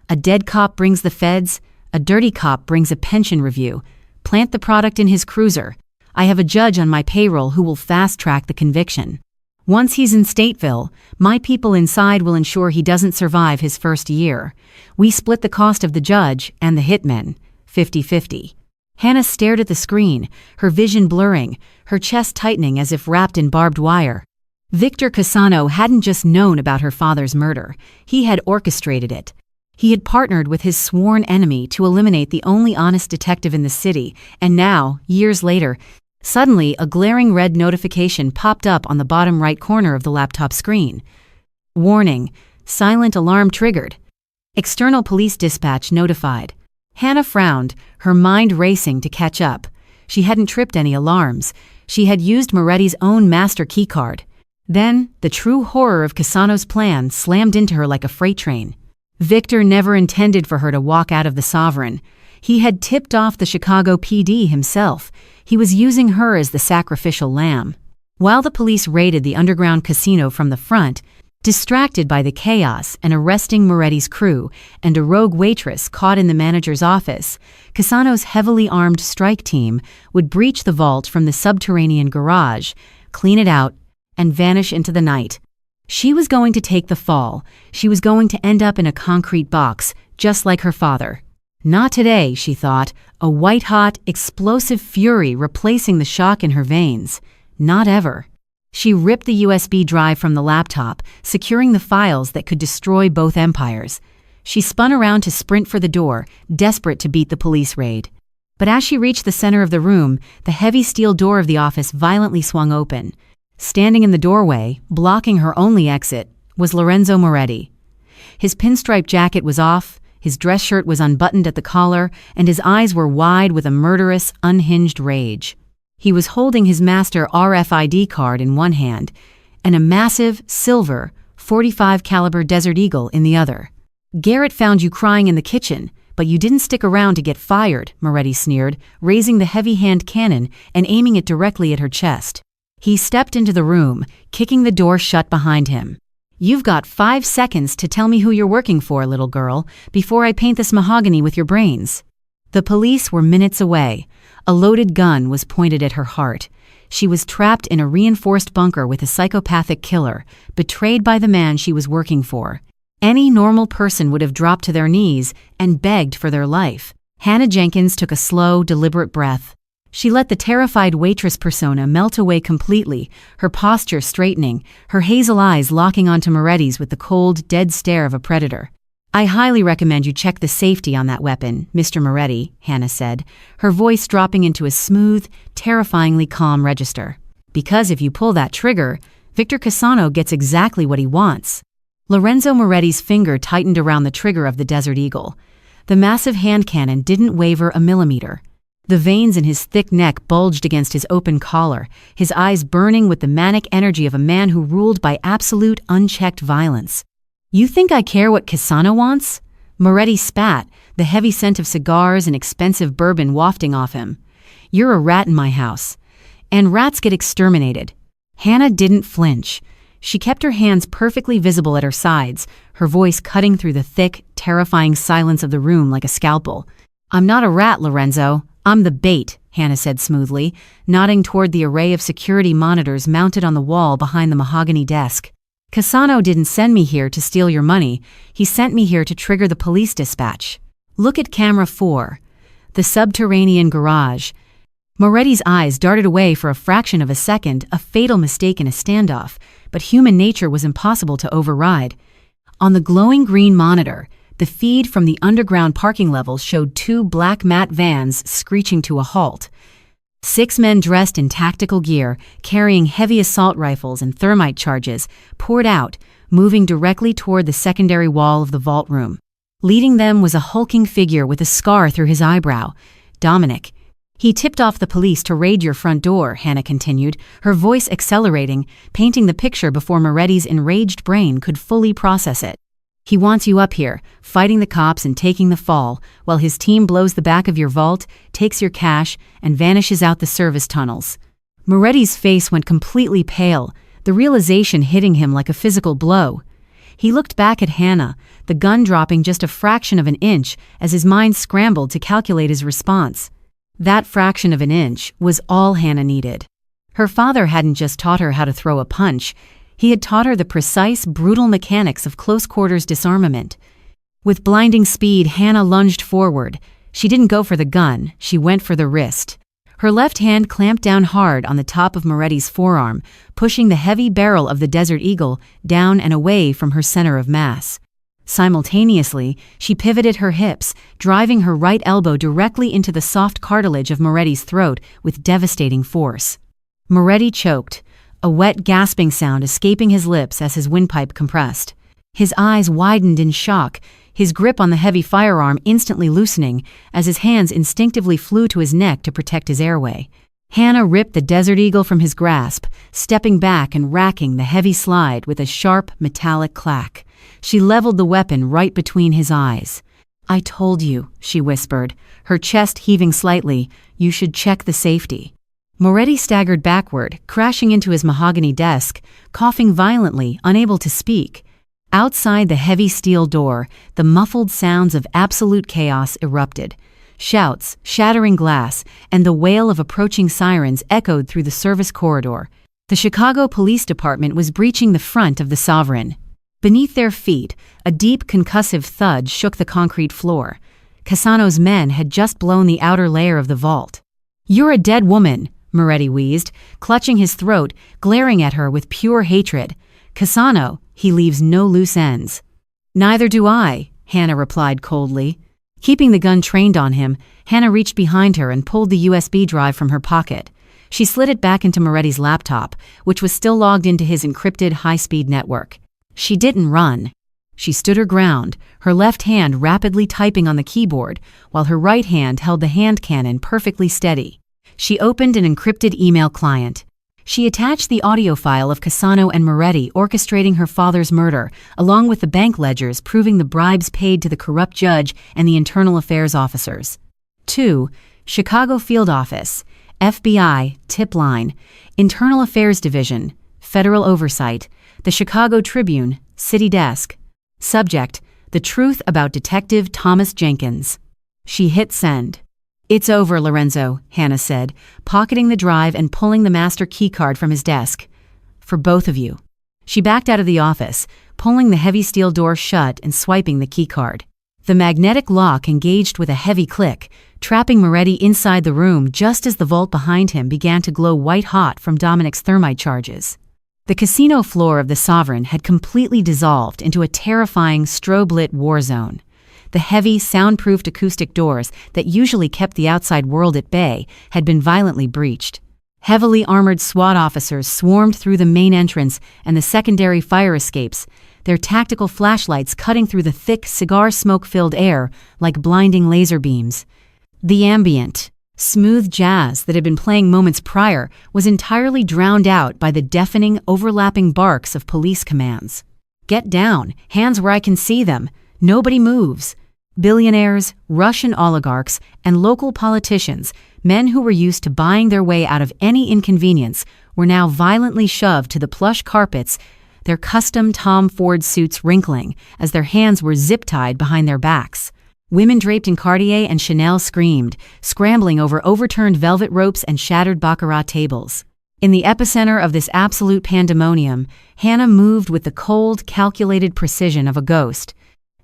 A dead cop brings the feds. A dirty cop brings a pension review. Plant the product in his cruiser. I have a judge on my payroll who will fast-track the conviction. Once he's in Stateville, my people inside will ensure he doesn't survive his first year. We split the cost of the judge and the hitmen, 50-50. Hannah stared at the screen, her vision blurring, her chest tightening as if wrapped in barbed wire. Victor Cassano hadn't just known about her father's murder. He had orchestrated it. He had partnered with his sworn enemy to eliminate the only honest detective in the city, and now, years later, suddenly a glaring red notification popped up on the bottom right corner of the laptop screen. Warning, silent alarm triggered. External police dispatch notified. Hannah frowned, her mind racing to catch up. She hadn't tripped any alarms. She had used Moretti's own master keycard. Then, the true horror of Cassano's plan slammed into her like a freight train. Victor never intended for her to walk out of the Sovereign. He had tipped off the Chicago PD himself. He was using her as the sacrificial lamb. While the police raided the underground casino from the front, distracted by the chaos and arresting Moretti's crew and a rogue waitress caught in the manager's office, Cassano's heavily armed strike team would breach the vault from the subterranean garage, clean it out, and vanish into the night. She was going to take the fall. She was going to end up in a concrete box, just like her father. Not today, she thought, a white-hot, explosive fury replacing the shock in her veins. Not ever. She ripped the USB drive from the laptop, securing the files that could destroy both empires. She spun around to sprint for the door, desperate to beat the police raid. But as she reached the center of the room, the heavy steel door of the office violently swung open. Standing in the doorway, blocking her only exit, was Lorenzo Moretti. His pinstripe jacket was off, his dress shirt was unbuttoned at the collar, and his eyes were wide with a murderous, unhinged rage. He was holding his master RFID card in one hand and a massive, silver, .45 caliber Desert Eagle in the other. "Garrett found you crying in the kitchen, but you didn't stick around to get fired," Moretti sneered, raising the heavy hand cannon and aiming it directly at her chest. He stepped into the room, kicking the door shut behind him. "You've got 5 seconds to tell me who you're working for, little girl, before I paint this mahogany with your brains." The police were minutes away. A loaded gun was pointed at her heart. She was trapped in a reinforced bunker with a psychopathic killer, betrayed by the man she was working for. Any normal person would have dropped to their knees and begged for their life. Hannah Jenkins took a slow, deliberate breath. She let the terrified waitress persona melt away completely, her posture straightening, her hazel eyes locking onto Moretti's with the cold, dead stare of a predator. "I highly recommend you check the safety on that weapon, Mr. Moretti," Hannah said, her voice dropping into a smooth, terrifyingly calm register. "Because if you pull that trigger, Victor Cassano gets exactly what he wants." Lorenzo Moretti's finger tightened around the trigger of the Desert Eagle. The massive hand cannon didn't waver a millimeter. The veins in his thick neck bulged against his open collar, his eyes burning with the manic energy of a man who ruled by absolute, unchecked violence. "You think I care what Cassano wants?" Moretti spat, the heavy scent of cigars and expensive bourbon wafting off him. "You're a rat in my house. And rats get exterminated." Hannah didn't flinch. She kept her hands perfectly visible at her sides, her voice cutting through the thick, terrifying silence of the room like a scalpel. "I'm not a rat, Lorenzo. I'm the bait," Hannah said smoothly, nodding toward the array of security monitors mounted on the wall behind the mahogany desk. "Cassano didn't send me here to steal your money. He sent me here to trigger the police dispatch. Look at camera 4. The subterranean garage." Moretti's eyes darted away for a fraction of a second, a fatal mistake in a standoff, but human nature was impossible to override. On the glowing green monitor, the feed from the underground parking level showed 2 black matte vans screeching to a halt. 6 men dressed in tactical gear, carrying heavy assault rifles and thermite charges, poured out, moving directly toward the secondary wall of the vault room. Leading them was a hulking figure with a scar through his eyebrow. "Dominic. He tipped off the police to raid your front door," Hannah continued, her voice accelerating, painting the picture before Moretti's enraged brain could fully process it. "He wants you up here, fighting the cops and taking the fall, while his team blows the back of your vault, takes your cash, and vanishes out the service tunnels." Moretti's face went completely pale, the realization hitting him like a physical blow. He looked back at Hannah, the gun dropping just a fraction of an inch as his mind scrambled to calculate his response. That fraction of an inch was all Hannah needed. Her father hadn't just taught her how to throw a punch. He had taught her the precise, brutal mechanics of close-quarters disarmament. With blinding speed, Hannah lunged forward. She didn't go for the gun, she went for the wrist. Her left hand clamped down hard on the top of Moretti's forearm, pushing the heavy barrel of the Desert Eagle down and away from her center of mass. Simultaneously, she pivoted her hips, driving her right elbow directly into the soft cartilage of Moretti's throat with devastating force. Moretti choked, a wet gasping sound escaping his lips as his windpipe compressed. His eyes widened in shock, his grip on the heavy firearm instantly loosening as his hands instinctively flew to his neck to protect his airway. Hannah ripped the Desert Eagle from his grasp, stepping back and racking the heavy slide with a sharp, metallic clack. She leveled the weapon right between his eyes. "I told you," she whispered, her chest heaving slightly, "you should check the safety." Moretti staggered backward, crashing into his mahogany desk, coughing violently, unable to speak. Outside the heavy steel door, the muffled sounds of absolute chaos erupted. Shouts, shattering glass, and the wail of approaching sirens echoed through the service corridor. The Chicago Police Department was breaching the front of the Sovereign. Beneath their feet, a deep concussive thud shook the concrete floor. Cassano's men had just blown the outer layer of the vault. "You're a dead woman," Moretti wheezed, clutching his throat, glaring at her with pure hatred. "Cassano, he leaves no loose ends." "Neither do I," Hannah replied coldly. Keeping the gun trained on him, Hannah reached behind her and pulled the USB drive from her pocket. She slid it back into Moretti's laptop, which was still logged into his encrypted high-speed network. She didn't run. She stood her ground, her left hand rapidly typing on the keyboard, while her right hand held the hand cannon perfectly steady. She opened an encrypted email client. She attached the audio file of Cassano and Moretti orchestrating her father's murder, along with the bank ledgers proving the bribes paid to the corrupt judge and the internal affairs officers. 2. Chicago Field Office, FBI, Tip Line, Internal Affairs Division, Federal Oversight, The Chicago Tribune, City Desk. Subject, The Truth About Detective Thomas Jenkins. She hit send. "It's over, Lorenzo," Hannah said, pocketing the drive and pulling the master keycard from his desk. "For both of you." She backed out of the office, pulling the heavy steel door shut and swiping the keycard. The magnetic lock engaged with a heavy click, trapping Moretti inside the room just as the vault behind him began to glow white-hot from Dominic's thermite charges. The casino floor of the Sovereign had completely dissolved into a terrifying strobe-lit war zone. The heavy, soundproofed acoustic doors that usually kept the outside world at bay had been violently breached. Heavily armored SWAT officers swarmed through the main entrance and the secondary fire escapes, their tactical flashlights cutting through the thick, cigar smoke-filled air like blinding laser beams. The ambient, smooth jazz that had been playing moments prior was entirely drowned out by the deafening, overlapping barks of police commands. "Get down, hands where I can see them, nobody moves." Billionaires, Russian oligarchs, and local politicians, men who were used to buying their way out of any inconvenience, were now violently shoved to the plush carpets, their custom Tom Ford suits wrinkling as their hands were zip-tied behind their backs. Women draped in Cartier and Chanel screamed, scrambling over overturned velvet ropes and shattered baccarat tables. In the epicenter of this absolute pandemonium, Hannah moved with the cold, calculated precision of a ghost.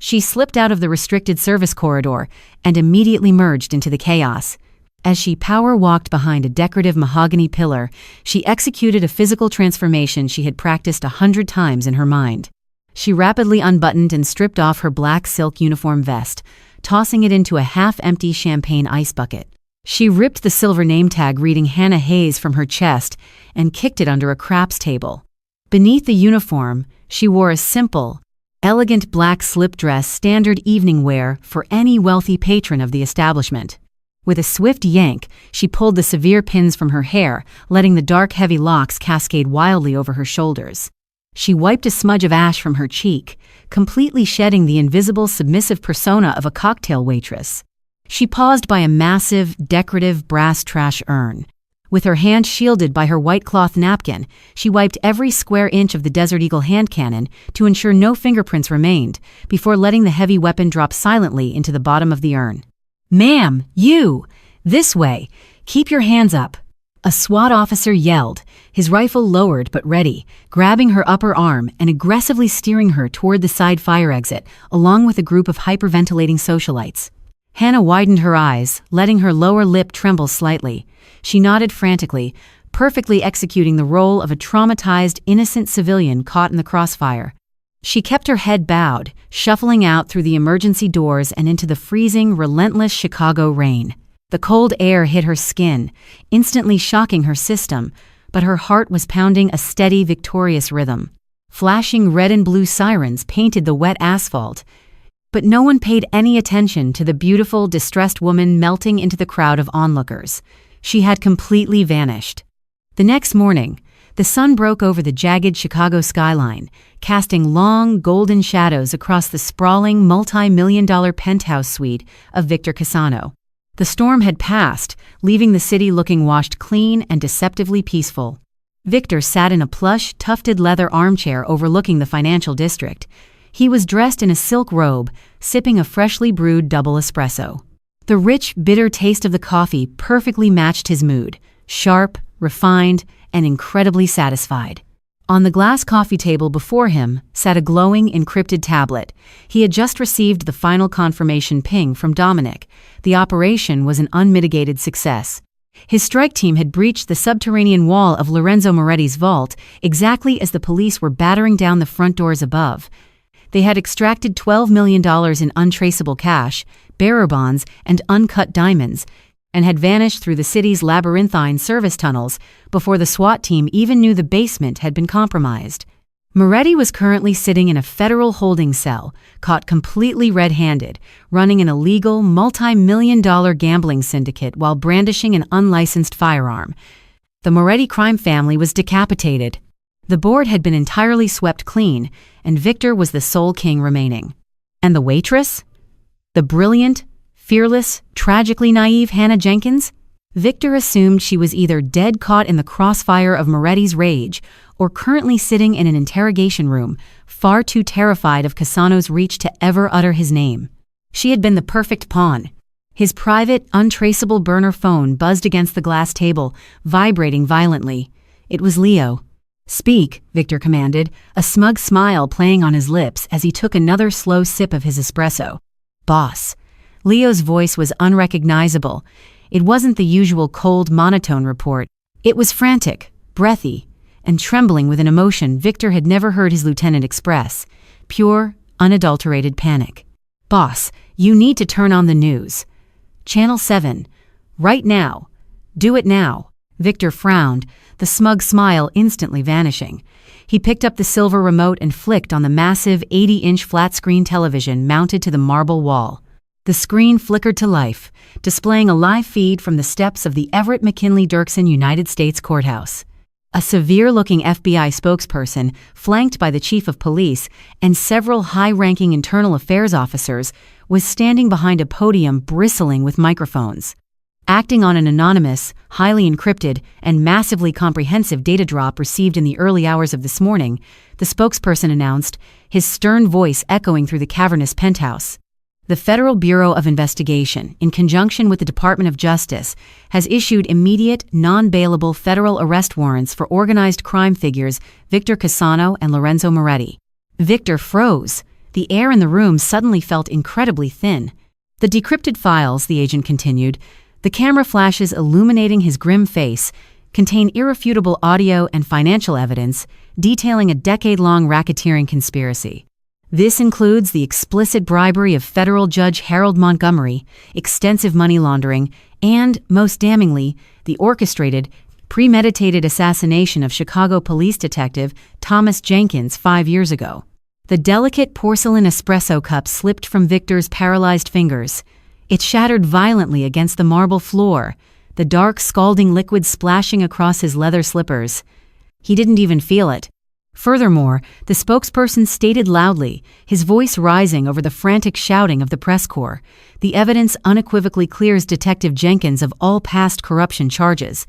She slipped out of the restricted service corridor and immediately merged into the chaos. As she power-walked behind a decorative mahogany pillar, she executed a physical transformation she had practiced 100 times in her mind. She rapidly unbuttoned and stripped off her black silk uniform vest, tossing it into a half-empty champagne ice bucket. She ripped the silver name tag reading Hannah Hayes from her chest and kicked it under a craps table. Beneath the uniform, she wore a simple, elegant black slip dress, standard evening wear for any wealthy patron of the establishment. With a swift yank, she pulled the severe pins from her hair, letting the dark, heavy locks cascade wildly over her shoulders. She wiped a smudge of ash from her cheek, completely shedding the invisible, submissive persona of a cocktail waitress. She paused by a massive, decorative brass trash urn. With her hand shielded by her white cloth napkin, she wiped every square inch of the Desert Eagle hand cannon to ensure no fingerprints remained, before letting the heavy weapon drop silently into the bottom of the urn. "Ma'am, you! This way! Keep your hands up!" A SWAT officer yelled, his rifle lowered but ready, grabbing her upper arm and aggressively steering her toward the side fire exit, along with a group of hyperventilating socialites. Hannah widened her eyes, letting her lower lip tremble slightly. She nodded frantically, perfectly executing the role of a traumatized, innocent civilian caught in the crossfire. She kept her head bowed, shuffling out through the emergency doors and into the freezing, relentless Chicago rain. The cold air hit her skin, instantly shocking her system, but her heart was pounding a steady, victorious rhythm. Flashing red and blue sirens painted the wet asphalt, but no one paid any attention to the beautiful, distressed woman melting into the crowd of onlookers. She had completely vanished. The next morning, the sun broke over the jagged Chicago skyline, casting long, golden shadows across the sprawling, multi-million-dollar penthouse suite of Victor Cassano. The storm had passed, leaving the city looking washed clean and deceptively peaceful. Victor sat in a plush, tufted leather armchair overlooking the financial district. He was dressed in a silk robe, sipping a freshly brewed double espresso. The rich, bitter taste of the coffee perfectly matched his mood, sharp, refined, and incredibly satisfied. On the glass coffee table before him sat a glowing, encrypted tablet. He had just received the final confirmation ping from Dominic. The operation was an unmitigated success. His strike team had breached the subterranean wall of Lorenzo Moretti's vault exactly as the police were battering down the front doors above. They had extracted $12 million in untraceable cash, bearer bonds, and uncut diamonds, and had vanished through the city's labyrinthine service tunnels before the SWAT team even knew the basement had been compromised. Moretti was currently sitting in a federal holding cell, caught completely red-handed, running an illegal, multi-million-dollar gambling syndicate while brandishing an unlicensed firearm. The Moretti crime family was decapitated. The board had been entirely swept clean, and Victor was the sole king remaining. And the waitress? The brilliant, fearless, tragically naive Hannah Jenkins? Victor assumed she was either dead caught in the crossfire of Moretti's rage or currently sitting in an interrogation room, far too terrified of Cassano's reach to ever utter his name. She had been the perfect pawn. His private, untraceable burner phone buzzed against the glass table, vibrating violently. It was Leo. "Speak," Victor commanded, a smug smile playing on his lips as he took another slow sip of his espresso. "Boss." Leo's voice was unrecognizable. It wasn't the usual cold, monotone report. It was frantic, breathy, and trembling with an emotion Victor had never heard his lieutenant express. Pure, unadulterated panic. "Boss, you need to turn on the news. Channel 7. Right now. Do it now." Victor frowned, the smug smile instantly vanishing. He picked up the silver remote and flicked on the massive 80-inch flat-screen television mounted to the marble wall. The screen flickered to life, displaying a live feed from the steps of the Everett McKinley Dirksen United States Courthouse. A severe-looking FBI spokesperson, flanked by the chief of police and several high-ranking internal affairs officers, was standing behind a podium bristling with microphones. Acting on an anonymous, highly encrypted, and massively comprehensive data drop received in the early hours of this morning, the spokesperson announced, his stern voice echoing through the cavernous penthouse. The Federal Bureau of Investigation, in conjunction with the Department of Justice, has issued immediate, non-bailable federal arrest warrants for organized crime figures Victor Cassano and Lorenzo Moretti. Victor froze. The air in the room suddenly felt incredibly thin. The decrypted files, the agent continued, the camera flashes illuminating his grim face, contain irrefutable audio and financial evidence detailing a decade-long racketeering conspiracy. This includes the explicit bribery of federal Judge Harold Montgomery, extensive money laundering, and, most damningly, the orchestrated, premeditated assassination of Chicago police detective Thomas Jenkins 5 years ago. The delicate porcelain espresso cup slipped from Victor's paralyzed fingers. It shattered violently against the marble floor, the dark, scalding liquid splashing across his leather slippers. He didn't even feel it. Furthermore, the spokesperson stated loudly, his voice rising over the frantic shouting of the press corps, the evidence unequivocally clears Detective Jenkins of all past corruption charges.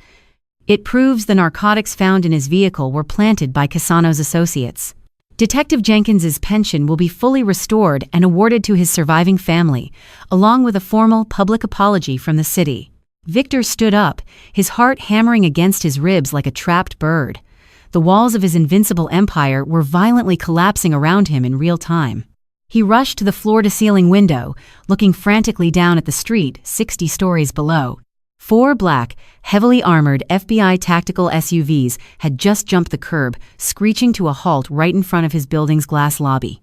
It proves the narcotics found in his vehicle were planted by Cassano's associates. Detective Jenkins's pension will be fully restored and awarded to his surviving family, along with a formal public apology from the city. Victor stood up, his heart hammering against his ribs like a trapped bird. The walls of his invincible empire were violently collapsing around him in real time. He rushed to the floor-to-ceiling window, looking frantically down at the street 60 stories below. 4 black, heavily armored FBI tactical SUVs had just jumped the curb, screeching to a halt right in front of his building's glass lobby.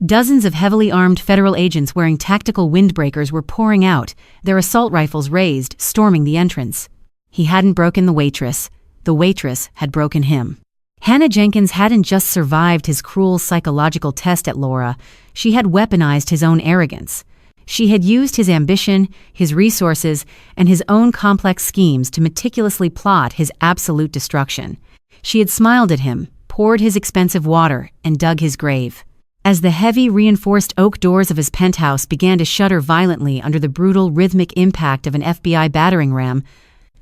Dozens of heavily armed federal agents wearing tactical windbreakers were pouring out, their assault rifles raised, storming the entrance. He hadn't broken the waitress. The waitress had broken him. Hannah Jenkins hadn't just survived his cruel psychological test at Laura, she had weaponized his own arrogance. She had used his ambition, his resources, and his own complex schemes to meticulously plot his absolute destruction. She had smiled at him, poured his expensive water, and dug his grave. As the heavy, reinforced oak doors of his penthouse began to shudder violently under the brutal, rhythmic impact of an FBI battering ram,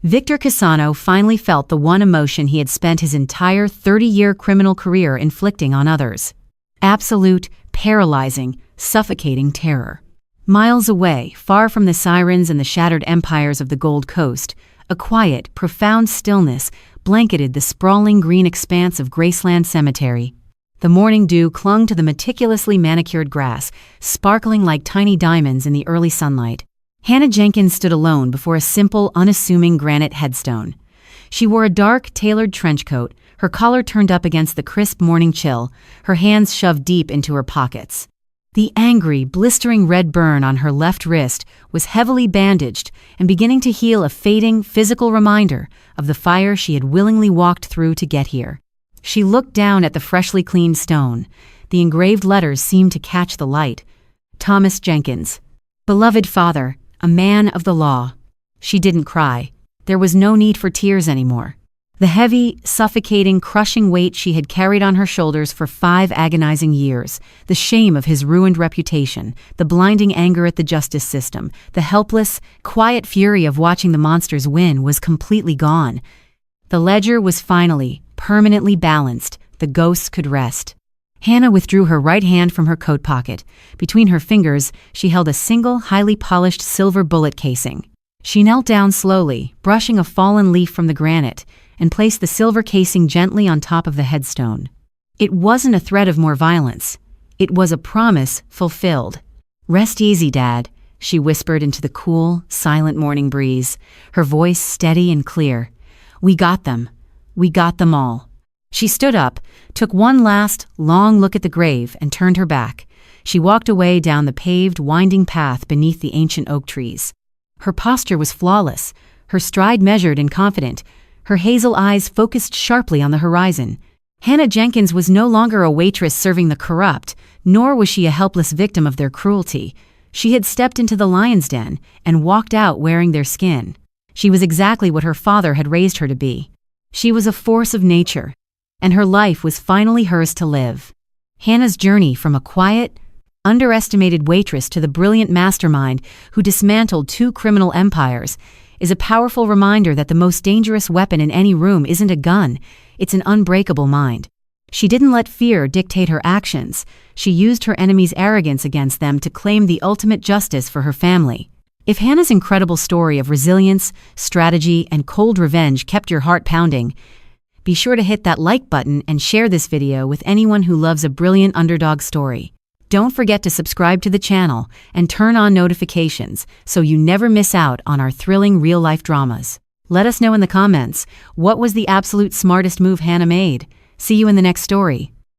Victor Cassano finally felt the one emotion he had spent his entire 30-year criminal career inflicting on others. Absolute, paralyzing, suffocating terror. Miles away, far from the sirens and the shattered empires of the Gold Coast, a quiet, profound stillness blanketed the sprawling green expanse of Graceland Cemetery. The morning dew clung to the meticulously manicured grass, sparkling like tiny diamonds in the early sunlight. Hannah Jenkins stood alone before a simple, unassuming granite headstone. She wore a dark, tailored trench coat, her collar turned up against the crisp morning chill, her hands shoved deep into her pockets. The angry, blistering red burn on her left wrist was heavily bandaged and beginning to heal, a fading, physical reminder of the fire she had willingly walked through to get here. She looked down at the freshly cleaned stone. The engraved letters seemed to catch the light. Thomas Jenkins. Beloved father, a man of the law. She didn't cry. There was no need for tears anymore. The heavy, suffocating, crushing weight she had carried on her shoulders for 5 agonizing years, the shame of his ruined reputation, the blinding anger at the justice system, the helpless, quiet fury of watching the monsters win was completely gone. The ledger was finally, permanently balanced. The ghosts could rest. Hannah withdrew her right hand from her coat pocket. Between her fingers, she held a single, highly polished silver bullet casing. She knelt down slowly, brushing a fallen leaf from the granite, and placed the silver casing gently on top of the headstone. It wasn't a threat of more violence. It was a promise fulfilled. Rest easy, Dad, she whispered into the cool, silent morning breeze, her voice steady and clear. We got them. We got them all. She stood up, took one last, long look at the grave, and turned her back. She walked away down the paved, winding path beneath the ancient oak trees. Her posture was flawless, her stride measured and confident, her hazel eyes focused sharply on the horizon. Hannah Jenkins was no longer a waitress serving the corrupt, nor was she a helpless victim of their cruelty. She had stepped into the lion's den and walked out wearing their skin. She was exactly what her father had raised her to be. She was a force of nature, and her life was finally hers to live. Hannah's journey from a quiet, underestimated waitress to the brilliant mastermind who dismantled 2 criminal empires is a powerful reminder that the most dangerous weapon in any room isn't a gun, it's an unbreakable mind. She didn't let fear dictate her actions. She used her enemy's arrogance against them to claim the ultimate justice for her family. If Hannah's incredible story of resilience, strategy, and cold revenge kept your heart pounding, be sure to hit that like button and share this video with anyone who loves a brilliant underdog story. Don't forget to subscribe to the channel and turn on notifications so you never miss out on our thrilling real-life dramas. Let us know in the comments, what was the absolute smartest move Hannah made? See you in the next story.